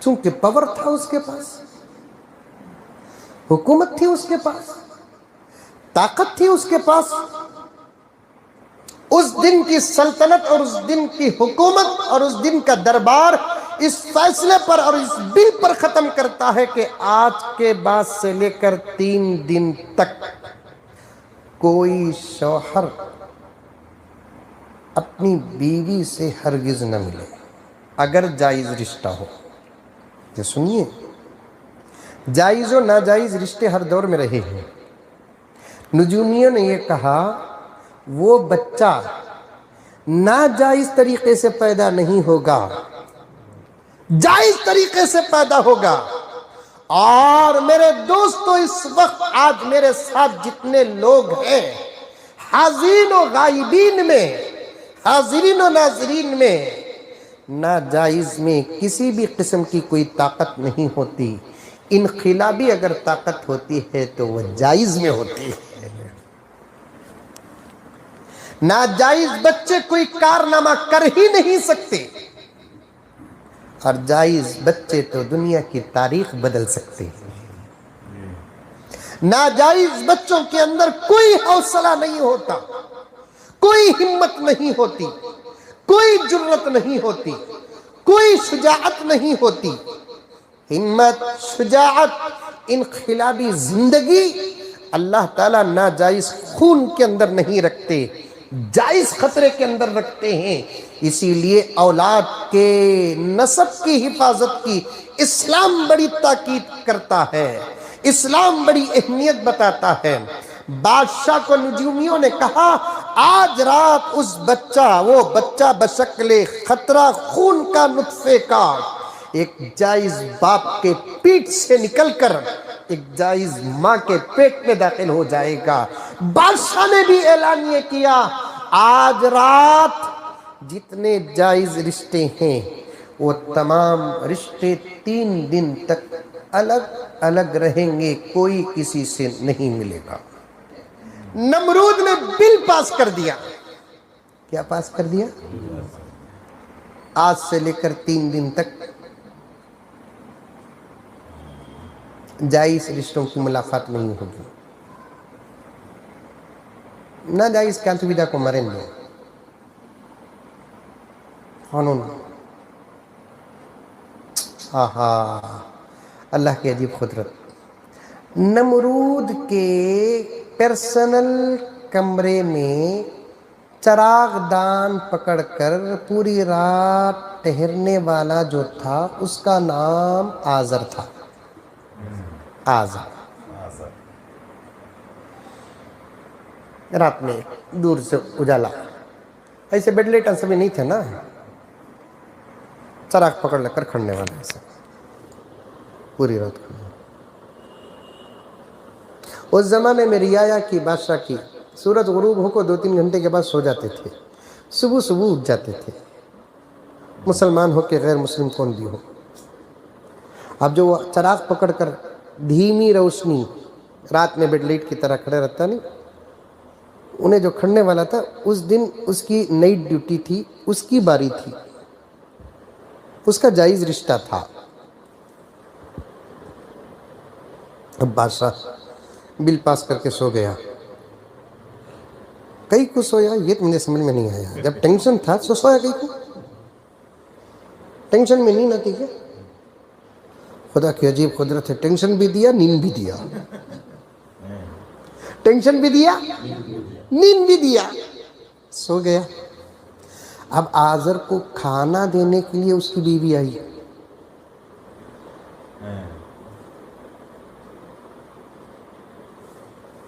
چونکہ پاور تھا اس کے پاس, حکومت تھی اس کے پاس, طاقت تھی اس کے پاس, اس دن کی سلطنت اور اس دن کی حکومت اور اس دن کا دربار اس فیصلے پر اور اس بل پر ختم کرتا ہے کہ آج کے بعد سے لے کر 3 دن تک کوئی شوہر اپنی بیوی سے ہرگز نہ ملے اگر جائز رشتہ ہو. یہ سنیے, جائز و ناجائز رشتے ہر دور میں رہے ہیں. نجومیوں نے یہ کہا وہ بچہ ناجائز طریقے سے پیدا نہیں ہوگا, جائز طریقے سے پیدا ہوگا. اور میرے دوستو, اس وقت آج میرے ساتھ جتنے لوگ ہیں حاضرین و غائبین میں, حاضرین و ناظرین میں, ناجائز میں کسی بھی قسم کی کوئی طاقت نہیں ہوتی. انقلابی اگر طاقت ہوتی ہے تو وہ جائز میں ہوتی ہے. ناجائز بچے کوئی کارنامہ کر ہی نہیں سکتے, اور جائز بچے تو دنیا کی تاریخ بدل سکتے ہیں. ناجائز بچوں کے اندر کوئی حوصلہ نہیں ہوتا, کوئی ہمت نہیں ہوتی, کوئی جرت نہیں ہوتی, کوئی شجاعت نہیں ہوتی. ہمت, شجاعت, انقلابی زندگی اللہ تعالیٰ ناجائز خون کے اندر نہیں رکھتے, جائز خطرے کے اندر رکھتے ہیں. اسی لیے اولاد کے نسب کی حفاظت کی اسلام بڑی تاکید کرتا ہے, اسلام بڑی اہمیت بتاتا ہے. بادشاہ کو نجومیوں نے کہا آج رات اس بچہ, وہ بچہ بشکل خطرہ خون کا نطفے کا ایک جائز باپ کے پیٹ سے نکل کر ایک جائز ماں کے پیٹ میں داخل ہو جائے گا. بادشاہ نے بھی اعلان یہ کیا آج رات جتنے جائز رشتے ہیں وہ تمام رشتے 3 دن تک الگ الگ رہیں گے, کوئی کسی سے نہیں ملے گا. نمرود نے بل پاس کر دیا. کیا پاس کر دیا؟ آج سے لے کر 3 دن تک جائز رشتوں کی ملاقات نہیں ہوگی. ناجائز کانتویدہ کو مریں دو. قانون. آہا, اللہ کی عجیب قدرت. نمرود کے پرسنل کمرے میں چراغ دان پکڑ کر پوری رات ٹہرنے والا جو تھا اس کا نام آزر تھا. آزر. رات میں دور سے اجالا, ایسے بیڈ لائٹ سبھی نہیں تھے نا, چراغ پکڑ لے کر کھڑنے والا ایسا پوری رات کو. اس زمانے میں رعایا کی, بادشاہ کی, سورج غروب ہو کو 2-3 گھنٹے کے بعد سو جاتے تھے, صبح اٹھ جاتے تھے, مسلمان ہو کے غیر مسلم کون بھی ہو. اب جو وہ چراغ پکڑ کر دھیمی روشنی رات میں بیڈ لائٹ کی طرح کھڑے رہتا نہیں, انہیں جو کھڑنے والا تھا اس دن اس کی نائٹ ڈیوٹی تھی, اس کی باری تھی, اس کا جائز رشتہ تھا. اب بادشاہ بل پاس کر کے سو گیا. کئی کو سویا یہ تو مجھے سمجھ میں نہیں آیا. جب ٹینشن تھا تو سویا کئی کو؟ ٹینشن میں نیند آتی کیا؟ خدا کی عجیب قدرت ہے، ٹینشن بھی دیا نیند بھی دیا، ٹینشن بھی دیا نیند بھی دیا، سو گیا. اب آزر کو کھانا دینے کے لیے اس کی بیوی آئی.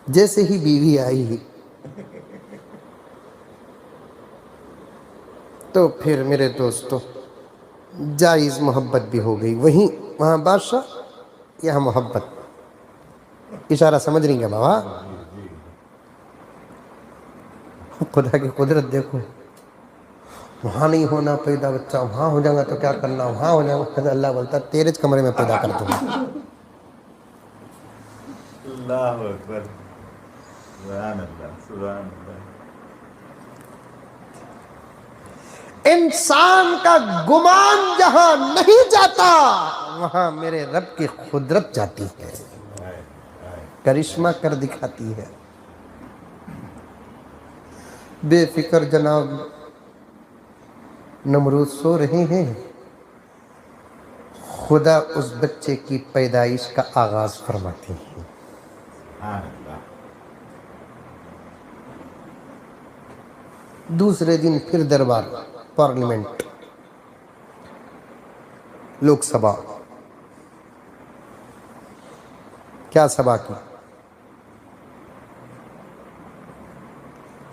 جیسے ہی بیوی آئی تو پھر میرے دوستو جائز محبت بھی ہو گئی. وہاں بادشاہ یہاں محبت. اشارہ سمجھ رہی ہیں بابا؟ خدا کی قدرت دیکھو. وہاں نہیں ہونا پیدا بچہ، وہاں ہو جائے گا تو کیا کرنا، وہاں ہو جائے گا. اللہ بولتا تیرے کمرے میں پیدا کر دوں گا. اللہ اکبر، سبحان اللہ سبحان اللہ. انسان کا گمان جہاں نہیں جاتا وہاں میرے رب کی قدرت جاتی ہے، کرشمہ کر دکھاتی ہے. بے فکر جناب نمرود سو رہے ہیں، خدا اس بچے کی پیدائش کا آغاز فرماتے ہیں. سبحان اللہ. دوسرے دن پھر دربار، پارلیمنٹ، لوک سبھا. کیا سبھا کی؟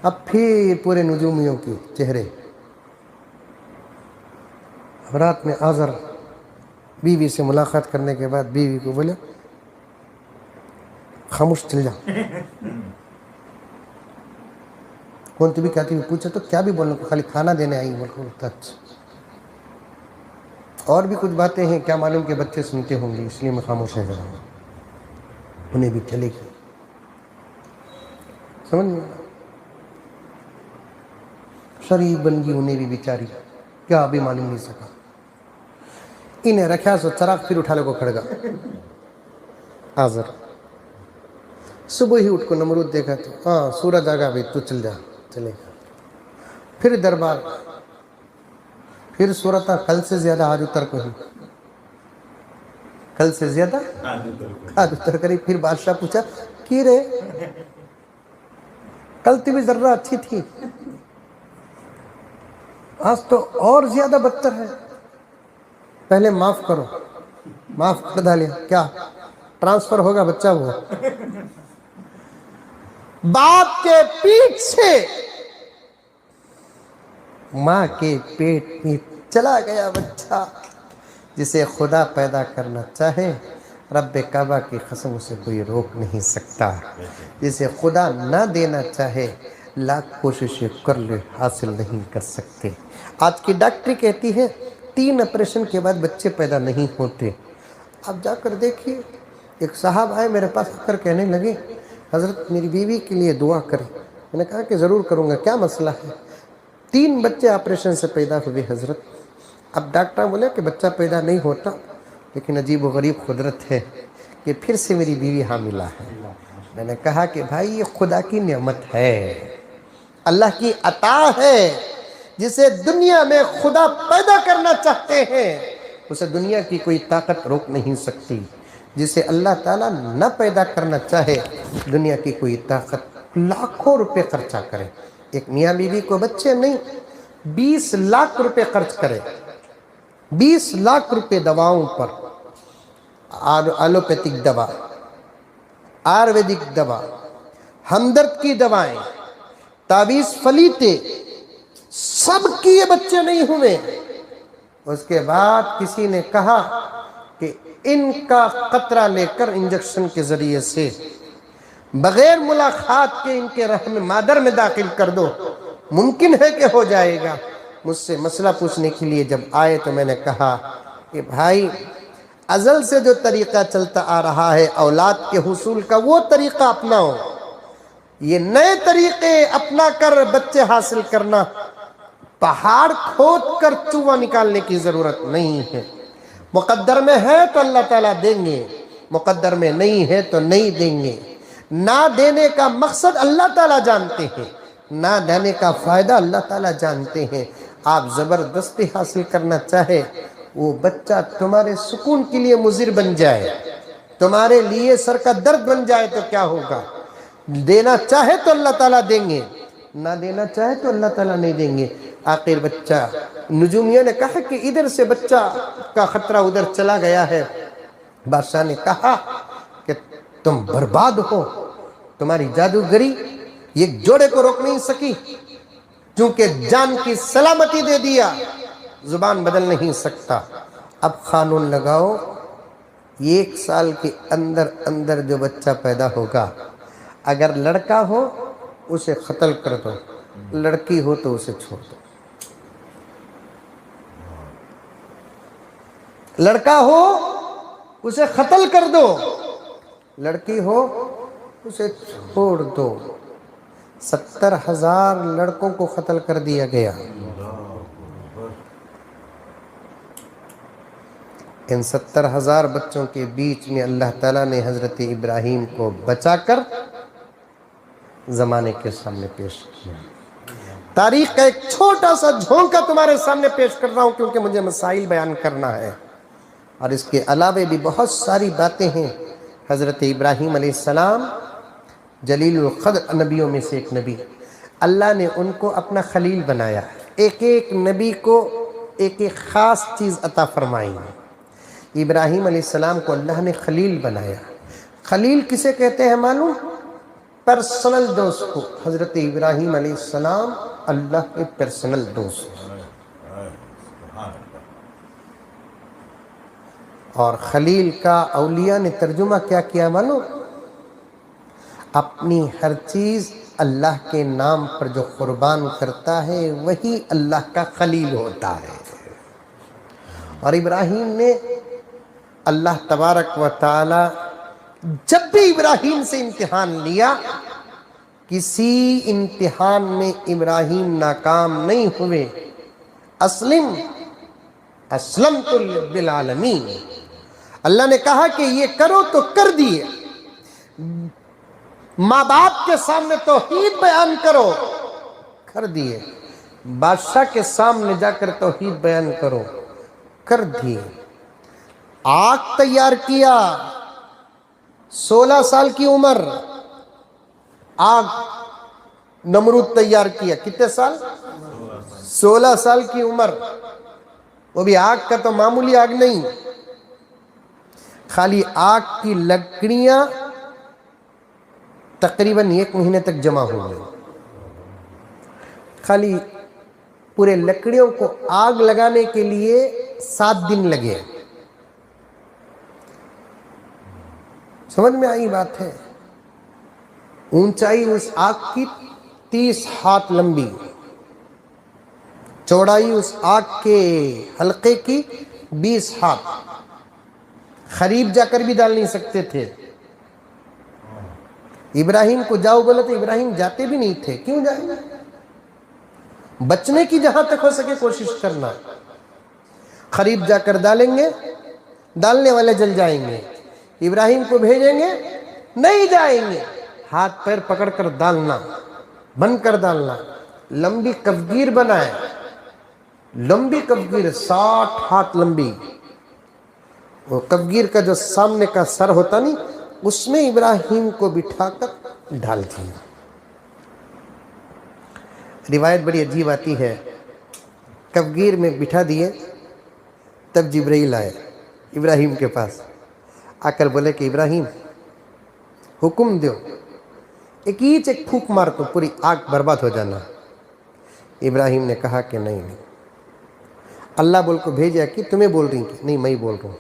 اب پھر پورے نجومیوں کے چہرے. رات میں آزر بیوی سے ملاقات کرنے کے بعد بیوی کو بولے خاموش چل جا. کون تو بھی کہتی ہوئی پوچھا تو کیا بھی بولنا، خالی کھانا دینے آئی. بولتا اور بھی کچھ باتیں ہیں، کیا معلوم کہ بچے سنتے ہوں گے، اس لیے میں خاموش ہے جا. انہیں بھی چلے گی. سمجھ میں شریف بن گئی انہیں بھی بیچاری، کیا بھی معلوم نہیں سکا. انہیں رکھا سو چراغ پھر اٹھا لے کو کھڑ گا. آزر صبح ہی اٹھ کو نمرود دیکھا تو ہاں سورج آگا بھی، تو چل جا. چلے گا. پھر دربار، پھر صورتہ کل سے زیادہ آج اتر کو ہی، کل سے زیادہ آج اتر کری. پھر بادشاہ پوچھا کی رے کل تی بھی ذرہ اچھی تھی، آج تو اور زیادہ بدتر ہے. پہلے معاف کرو. معاف کر ڈالیا. کیا ٹرانسفر ہوگا بچہ؟ وہ باپ کے پیٹ سے ماں کے پیٹ میں چلا گیا بچہ. جسے خدا پیدا کرنا چاہے رب کعبہ کی قسم اسے کوئی روک نہیں سکتا. جسے خدا نہ دینا چاہے لاکھ کوششیں کر لے حاصل نہیں کر سکتے. آج کی ڈاکٹری کہتی ہے 3 آپریشن کے بعد بچے پیدا نہیں ہوتے. آپ جا کر دیکھیے. ایک صاحب آئے میرے پاس آ کر کہنے لگے حضرت میری بیوی کے لیے دعا کریں. میں نے کہا کہ ضرور کروں گا. کیا مسئلہ ہے؟ 3 بچے آپریشن سے پیدا ہوئے حضرت. اب ڈاکٹر بولے کہ بچہ پیدا نہیں ہوتا، لیکن عجیب و غریب قدرت ہے کہ پھر سے میری بیوی حاملہ ہے. میں نے کہا کہ بھائی یہ خدا کی نعمت ہے، اللہ کی عطا ہے. جسے دنیا میں خدا پیدا کرنا چاہتے ہیں اسے دنیا کی کوئی طاقت روک نہیں سکتی. جسے اللہ تعالیٰ نہ پیدا کرنا چاہے دنیا کی کوئی طاقت لاکھوں روپے خرچہ کرے. ایک میاں بیوی کو بچے نہیں 20 لاکھ روپے خرچ کرے، 20 لاکھ روپے دواؤں پر، ایلوپیتھک دوا، آیورویدک دوا، ہمدرد کی دوائیں، تعویذ فلیتے، سب کیے بچے نہیں ہوئے. اس کے بعد کسی نے کہا کہ ان کا قطرہ لے کر انجیکشن کے ذریعے سے بغیر ملاقات کے ان کے رحم مادر میں داخل کر دو، ممکن ہے کہ ہو جائے گا. مجھ سے مسئلہ پوچھنے کے لیے جب آئے تو میں نے کہا کہ بھائی ازل سے جو طریقہ چلتا آ رہا ہے اولاد کے حصول کا وہ طریقہ اپناؤ. یہ نئے طریقے اپنا کر بچے حاصل کرنا، پہاڑ کھود کر چوہا نکالنے کی ضرورت نہیں ہے. مقدر میں ہے تو اللہ تعالیٰ دیں گے. مقدر میں نہیں ہے تو نہیں دیں گے. نہ دینے کا مقصد اللہ تعالیٰ جانتے ہیں, نہ دینے کا فائدہ اللہ تعالیٰ جانتے ہیں. آپ زبردستی حاصل کرنا چاہے, وہ بچہ تمہارے سکون کے لیے مضر بن جائے, تمہارے لیے سر کا درد بن جائے تو کیا ہوگا؟ دینا چاہے تو اللہ تعالیٰ دیں گے, نہ دینا چاہے تو اللہ تعالیٰ نہیں دیں گے. آخر بچہ, نجومیہ نے کہا کہ ادھر سے بچہ کا خطرہ ادھر چلا گیا ہے. بادشاہ نے کہا کہ تم برباد ہو, تمہاری جادوگری ایک جوڑے کو روک نہیں سکی, چونکہ جان کی سلامتی دے دیا, زبان بدل نہیں سکتا. اب قانون لگاؤ, 1 سال کے اندر اندر جو بچہ پیدا ہوگا, اگر لڑکا ہو اسے قتل کر دو, لڑکی ہو تو اسے چھوڑ دو. لڑکا ہو اسے قتل کر دو, لڑکی ہو اسے چھوڑ دو. 70,000 لڑکوں کو قتل کر دیا گیا. ان 70,000 بچوں کے بیچ میں اللہ تعالیٰ نے حضرت ابراہیم کو بچا کر زمانے کے سامنے پیش کیا. تاریخ کا ایک چھوٹا سا جھونکا تمہارے سامنے پیش کر رہا ہوں, کیونکہ مجھے مسائل بیان کرنا ہے, اور اس کے علاوہ بھی بہت ساری باتیں ہیں. حضرت ابراہیم علیہ السلام جلیل القدر نبیوں میں سے ایک نبی, اللہ نے ان کو اپنا خلیل بنایا. ایک ایک نبی کو ایک ایک خاص چیز عطا فرمائی. ابراہیم علیہ السلام کو اللہ نے خلیل بنایا. خلیل کسے کہتے ہیں معلوم؟ پرسنل دوست کو. حضرت ابراہیم علیہ السلام اللہ کے پرسنل دوست. اور خلیل کا اولیاء نے ترجمہ کیا کیا معلوم؟ اپنی ہر چیز اللہ کے نام پر جو قربان کرتا ہے وہی اللہ کا خلیل ہوتا ہے. اور ابراہیم نے اللہ تبارک و تعالی جب بھی ابراہیم سے امتحان لیا, کسی امتحان میں ابراہیم ناکام نہیں ہوئے. اسلمت لرب العالمین, اللہ نے کہا کہ یہ کرو تو کر دیے. ماں باپ کے سامنے توحید بیان کرو, کر دیے. بادشاہ کے سامنے جا کر توحید بیان کرو, کر دیے. آگ تیار کیا, 16 سال کی عمر, آگ نمرود تیار کیا. کتنے سال؟ 16 سال کی عمر. وہ بھی آگ کا تو معمولی آگ نہیں, خالی آگ کی لکڑیاں تقریباً 1 مہینے تک جمع ہو گئی. خالی پورے لکڑیوں کو آگ لگانے کے لیے 7 دن لگے. سمجھ میں آئی بات ہے؟ اونچائی اس آگ کی 30 ہاتھ لمبی, چوڑائی اس آگ کے حلقے کی 20 ہاتھ. قریب جا کر بھی ڈال نہیں سکتے تھے. ابراہیم کو جاؤ بولے تو ابراہیم جاتے بھی نہیں تھے. کیوں جائیں گے؟ بچنے کی جہاں تک ہو سکے کوشش کرنا. قریب جا کر ڈالیں گے, ڈالنے والے جل جائیں گے. ابراہیم کو بھیجیں گے, نہیں جائیں گے. ہاتھ پیر پکڑ کر ڈالنا, بند کر ڈالنا. لمبی کفگیر بنائے, لمبی کفگیر 60 ہاتھ لمبی. وہ کفگیر کا جو سامنے کا سر ہوتا نہیں, اس میں ابراہیم کو بٹھا کر ڈال دیا. روایت بڑی عجیب آتی ہے. کفگیر میں بٹھا دیے, تب جبرائیل آئے ابراہیم کے پاس. آ کر بولے کہ ابراہیم حکم دو, ایک پھونک مار تو پوری آگ برباد ہو جانا. ابراہیم نے کہا کہ نہیں, اللہ بول کو بھیجا کہ تمہیں بول رہی کہ نہیں, میں ہی بول رہا ہوں.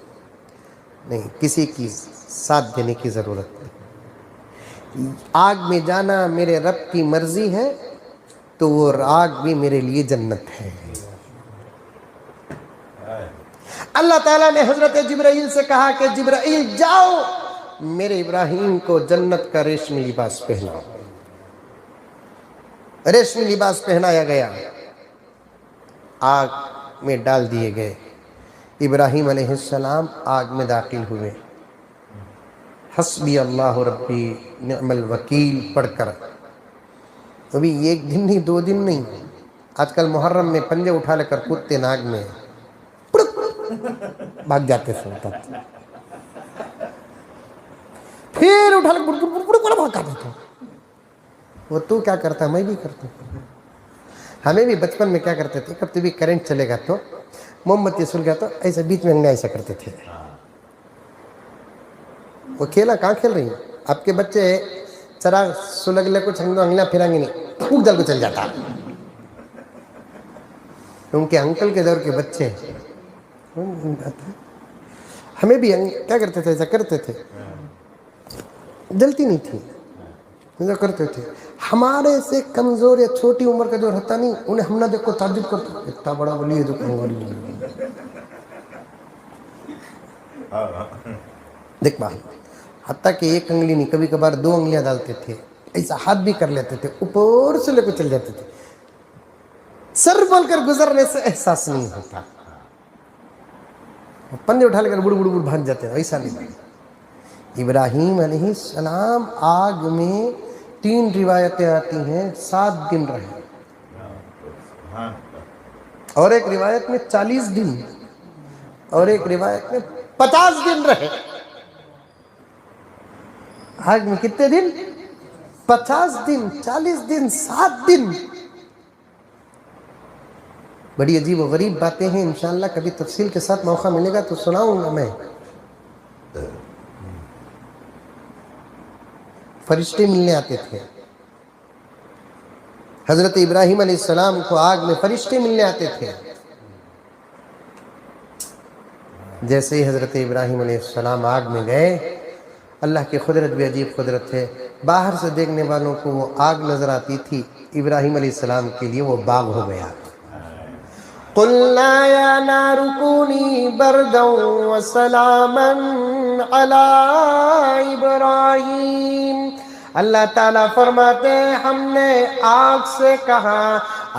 نہیں, کسی کی ساتھ دینے کی ضرورت نہیں. آگ میں جانا میرے رب کی مرضی ہے, تو وہ آگ بھی میرے لیے جنت ہے. اللہ تعالیٰ نے حضرت جبرائیل سے کہا کہ جبرائیل جاؤ, میرے ابراہیم کو جنت کا ریشمی لباس پہناؤ. ریشمی لباس پہنایا گیا, آگ میں ڈال دیے گئے. ابراہیم علیہ السلام آگ میں داخل ہوئے. حسبی اللہ ربی نعم الوکیل پڑھ کر ابھی ایک دن نہیں 2 دن نہیں، آج کل محرم میں پنجے اٹھا لے کر کودتے ناگ میں بھاگ جاتے سنتا، پھر اٹھا لے بڑا بھاگا دیتا۔ وہ تو کیا کرتا ہے، میں بھی کرتا ہوں۔ ہمیں بھی بچپن میں کیا کرتے تھے، کبھی بھی کرنٹ چلے گا تو موم بتی سل گیا تو ایسا بیچ میں انگلیاں ایسا کرتے تھے۔ وہ کھیلا کہاں کھیل رہی ہیں آپ کے بچے، چراغ سلگ لے کچھ انگلیاں پھریں گے نہیں، پھوک جل کو چل جاتا۔ ان کے انکل کے دور کے بچے ہمیں بھی کیا کرتے تھے، ایسا کرتے تھے، جلتی نہیں تھی، ایسا کرتے تھے۔ ہمارے سے کمزور یا چھوٹی عمر کا جو رہتا نہیں، انہیں ہم نہ دیکھو تعجب کرتا، اتنا بڑا ولی ہے جو کم ولی دیکھ بھائی، حتیٰ کہ ایک انگلی نہیں، کبھی کبھار 2 انگلیاں ڈالتے تھے، ایسا ہاتھ بھی کر لیتے تھے، اوپر سے لے کے چل جاتے تھے، سر بول کر گزرنے سے احساس نہیں ہوتا، پنجے اٹھا لے کر بڑ بڑ بھاگ جاتے ہیں، ایسا نہیں۔ ابراہیم علیہ السلام آگ میں 3 روایتیں آتی ہیں 7 دن رہے، اور ایک روایت میں 40 دن، اور ایک روایت میں 50 دن رہے۔ آگ میں کتنے دن؟ 50 دن، 40 دن، 7 دن۔ بڑی عجیب و غریب باتیں ہیں، انشاءاللہ کبھی تفصیل کے ساتھ موقع ملے گا تو سناؤں گا میں۔ فرشتے ملنے آتے تھے حضرت ابراہیم علیہ السلام کو، آگ میں فرشتے ملنے آتے تھے۔ جیسے ہی حضرت ابراہیم علیہ السلام آگ میں گئے، اللہ کی قدرت بھی عجیب قدرت ہے، باہر سے دیکھنے والوں کو وہ آگ نظر آتی تھی، ابراہیم علیہ السلام کے لیے وہ باغ ہو گیا۔ قُلْنَا يَا نَارُ كُونِي بَرْدًا وَسَلَامًا عَلَىٰ إِبْرَاهِيمَ۔ اللہ تعالیٰ فرماتے ہیں ہم نے آگ سے کہا،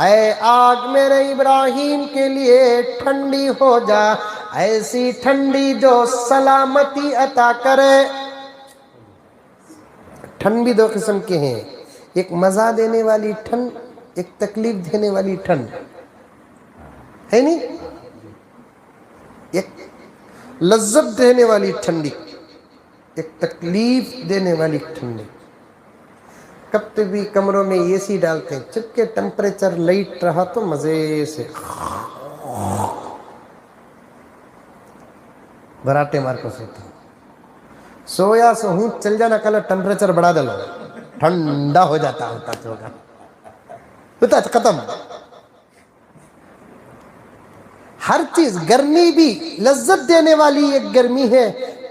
اے آگ میرے ابراہیم کے لیے ٹھنڈی ہو جا، ایسی ٹھنڈی جو سلامتی عطا کرے۔ ٹھنڈ بھی 2 قسم کے ہیں، ایک مزہ دینے والی ٹھنڈ، ایک تکلیف دینے والی ٹھنڈ ہے نہیں، ایک لذت دینے والی ٹھنڈی، ایک تکلیف دینے والی ٹھنڈی۔ کب بھی کمروں میں اے سی ڈالتے ہیں، چپ کے ٹمپریچر لائٹ رہا تو مزے سے براٹے مار کو سوتا ہوں، سویا سو ہوں، چل جانا کل ٹمپریچر بڑھا دلو، ٹھنڈا ہو جاتا ہوتا ختم۔ ہر چیز، گرمی بھی لذت دینے والی ایک گرمی ہے،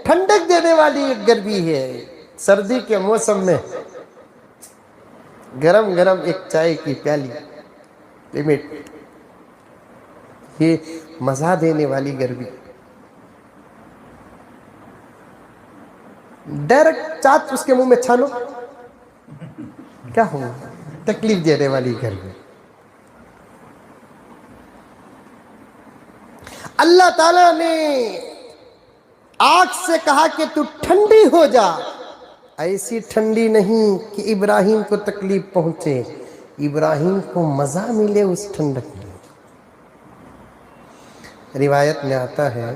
ٹھنڈک دینے والی ایک گرمی ہے۔ سردی کے موسم میں گرم گرم ایک چائے کی پیالی لمٹ، یہ مزہ دینے والی گرمی۔ ڈائریکٹ چاچ اس کے منہ میں چھانو کیا ہو، تکلیف دینے والی گرمی۔ اللہ تعالیٰ نے آگ سے کہا کہ تو ٹھنڈی ہو جا، ایسی ٹھنڈی نہیں کہ ابراہیم کو تکلیف پہنچے، ابراہیم کو مزہ ملے اس ٹھنڈک میں۔ روایت میں آتا ہے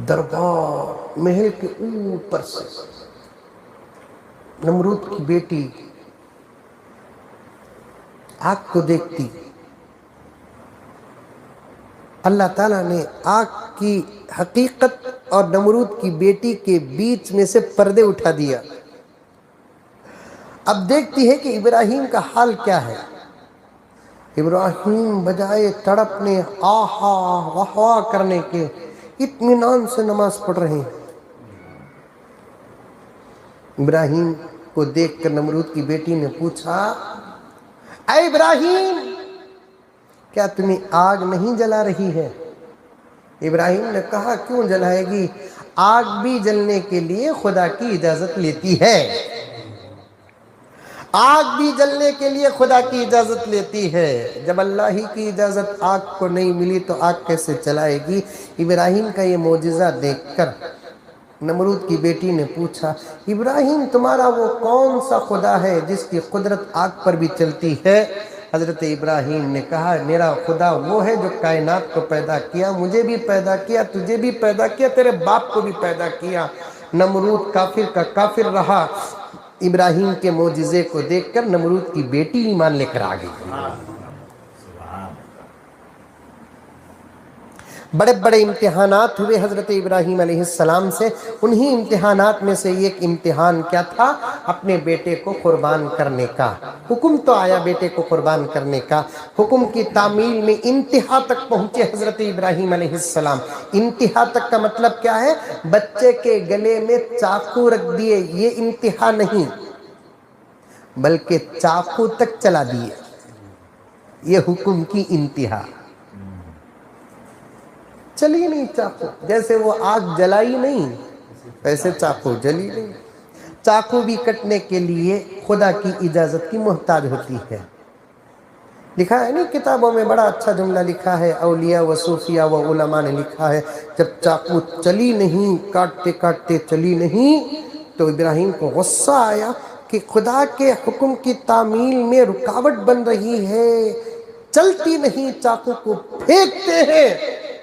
دربار محل کے اوپر سے نمرود کی بیٹی آگ کو دیکھتی، اللہ تعالیٰ نے آگ کی حقیقت اور نمرود کی بیٹی کے بیچ میں سے پردے اٹھا دیا۔ اب دیکھتی ہے کہ ابراہیم کا حال کیا ہے۔ ابراہیم بجائے تڑپنے، آہا واہ واہ کرنے کے، اطمینان سے نماز پڑھ رہے ہیں۔ ابراہیم کو دیکھ کر نمرود کی بیٹی نے پوچھا، اے ابراہیم کیا تمہیں آگ نہیں جلا رہی ہے؟ ابراہیم نے کہا کیوں جلائے گی، آگ بھی جلنے کے لیے خدا کی اجازت لیتی ہے، آگ بھی جلنے کے لیے خدا کی اجازت لیتی ہے۔ جب اللہ ہی کی اجازت آگ کو نہیں ملی تو آگ کیسے چلائے گی؟ ابراہیم کا یہ معجزہ دیکھ کر نمرود کی بیٹی نے پوچھا ابراہیم تمہارا وہ کون سا خدا ہے جس کی قدرت آگ پر بھی چلتی ہے؟ حضرت ابراہیم نے کہا میرا خدا وہ ہے جو کائنات کو پیدا کیا، مجھے بھی پیدا کیا، تجھے بھی پیدا کیا، تیرے باپ کو بھی پیدا کیا۔ نمرود کافر کا کافر رہا۔ ابراہیم کے معجزے کو دیکھ کر نمرود کی بیٹی ایمان لے کر آ گئی۔ بڑے بڑے امتحانات ہوئے حضرت ابراہیم علیہ السلام سے، انہی امتحانات میں سے ایک امتحان کیا تھا؟ اپنے بیٹے کو قربان کرنے کا۔ حکم تو آیا بیٹے کو قربان کرنے کا، حکم کی تعمیل میں انتہا تک پہنچے حضرت ابراہیم علیہ السلام۔ انتہا تک کا مطلب کیا ہے؟ بچے کے گلے میں چاقو رکھ دیے، یہ انتہا نہیں بلکہ چاقو تک چلا دیے، یہ حکم کی انتہا۔ چلی نہیں چاقو، جیسے وہ آگ جلائی نہیں ویسے چاقو جلی نہیں۔ چاقو بھی کٹنے کے لیے خدا کی اجازت کی محتاج ہوتی ہے۔ لکھا ہے نہیں کتابوں میں، بڑا اچھا جملہ لکھا ہے، اولیاء و صوفیاء و علماء نے لکھا ہے جب چاقو چلی نہیں، کاٹتے کاٹتے چلی نہیں، تو ابراہیم کو غصہ آیا کہ خدا کے حکم کی تعمیل میں رکاوٹ بن رہی ہے، چلتی نہیں، چاقو کو پھینکتے ہیں،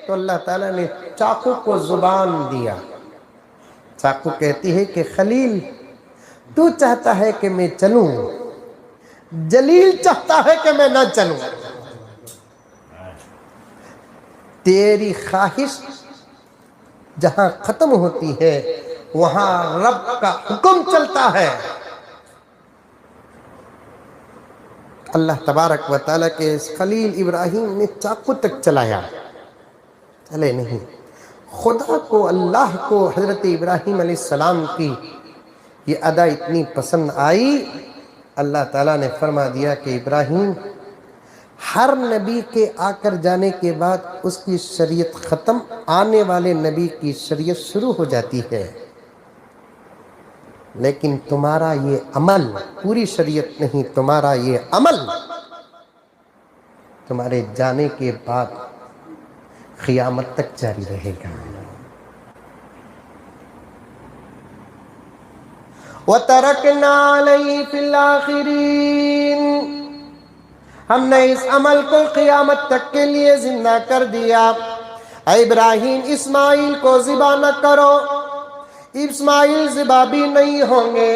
تو اللہ تعالیٰ نے چاقو کو زبان دیا۔ چاقو کہتی ہے کہ خلیل تو چاہتا ہے کہ میں چلوں، جلیل چاہتا ہے کہ میں نہ چلوں۔ تیری خواہش جہاں ختم ہوتی ہے وہاں رب کا حکم چلتا ہے۔ اللہ تبارک و تعالیٰ کے اس خلیل ابراہیم نے چاقو تک چلایا، چلے نہیں۔ خدا کو، اللہ کو حضرت ابراہیم علیہ السلام کی یہ ادا اتنی پسند آئی، اللہ تعالیٰ نے فرما دیا کہ ابراہیم، ہر نبی کے آ کر جانے کے بعد اس کی شریعت ختم، آنے والے نبی کی شریعت شروع ہو جاتی ہے، لیکن تمہارا یہ عمل، پوری شریعت نہیں، تمہارا یہ عمل تمہارے جانے کے بعد قیامت تک جاری رہے گا۔ وَتَرَكْنَا عَلَيْهِ فِي الْآخِرِينَ، ہم نے اس عمل کو قیامت تک کے لیے زندہ کر دیا۔ اے ابراہیم، اسماعیل کو ذبح نہ کرو، اسماعیل ذبح بھی نہیں ہوں گے۔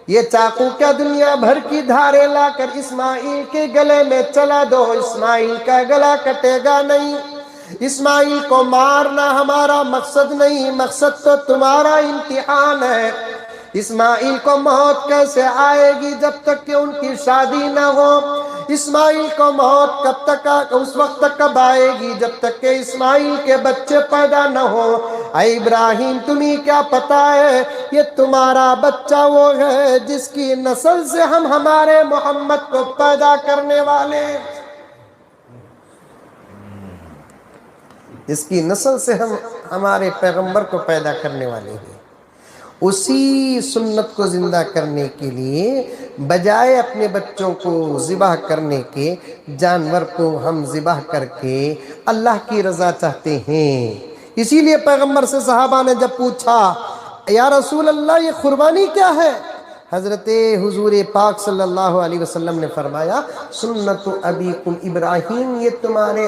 یہ چاقو کیا دنیا بھر کی دھاریں لا کر اسماعیل کے گلے میں چلا دو، اسماعیل کا گلا کٹے گا نہیں۔ اسماعیل کو مارنا ہمارا مقصد نہیں، مقصد تو تمہارا امتحان ہے۔ اسماعیل کو موت کیسے آئے گی جب تک کہ ان کی شادی نہ ہو؟ اسماعیل کو موت کب تک، اس وقت تک کب آئے گی جب تک کہ اسماعیل کے بچے پیدا نہ ہو۔ اے ابراہیم، تمہیں کیا پتا ہے یہ تمہارا بچہ وہ ہے جس کی نسل سے ہم ہمارے محمد کو پیدا کرنے والے، جس کی نسل سے ہم ہمارے پیغمبر کو پیدا کرنے والے ہیں۔ اسی سنت کو زندہ کرنے کے لیے بجائے اپنے بچوں کو ذبح کرنے کے، جانور کو ہم ذبح کر کے اللہ کی رضا چاہتے ہیں۔ اسی لیے پیغمبر سے صحابہ نے جب پوچھا یا رسول اللہ یہ قربانی کیا ہے، حضرت حضور پاک صلی اللہ علیہ وسلم نے فرمایا سنت ابیکم ابراہیم، یہ تمہارے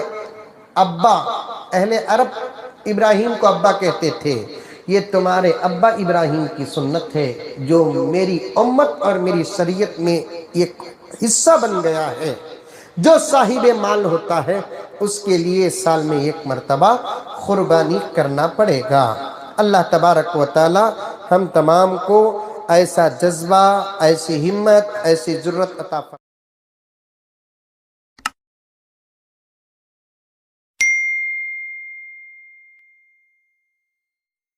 ابا، اہل عرب ابراہیم کو ابا کہتے تھے، یہ تمہارے ابا ابراہیم کی سنت ہے جو میری امت اور میری شریعت میں ایک حصہ بن گیا ہے۔ جو صاحب مال ہوتا ہے اس کے لیے سال میں ایک مرتبہ قربانی کرنا پڑے گا۔ اللہ تبارک و تعالی ہم تمام کو ایسا جذبہ، ایسی ہمت، ایسی جرت عطا فرمائے۔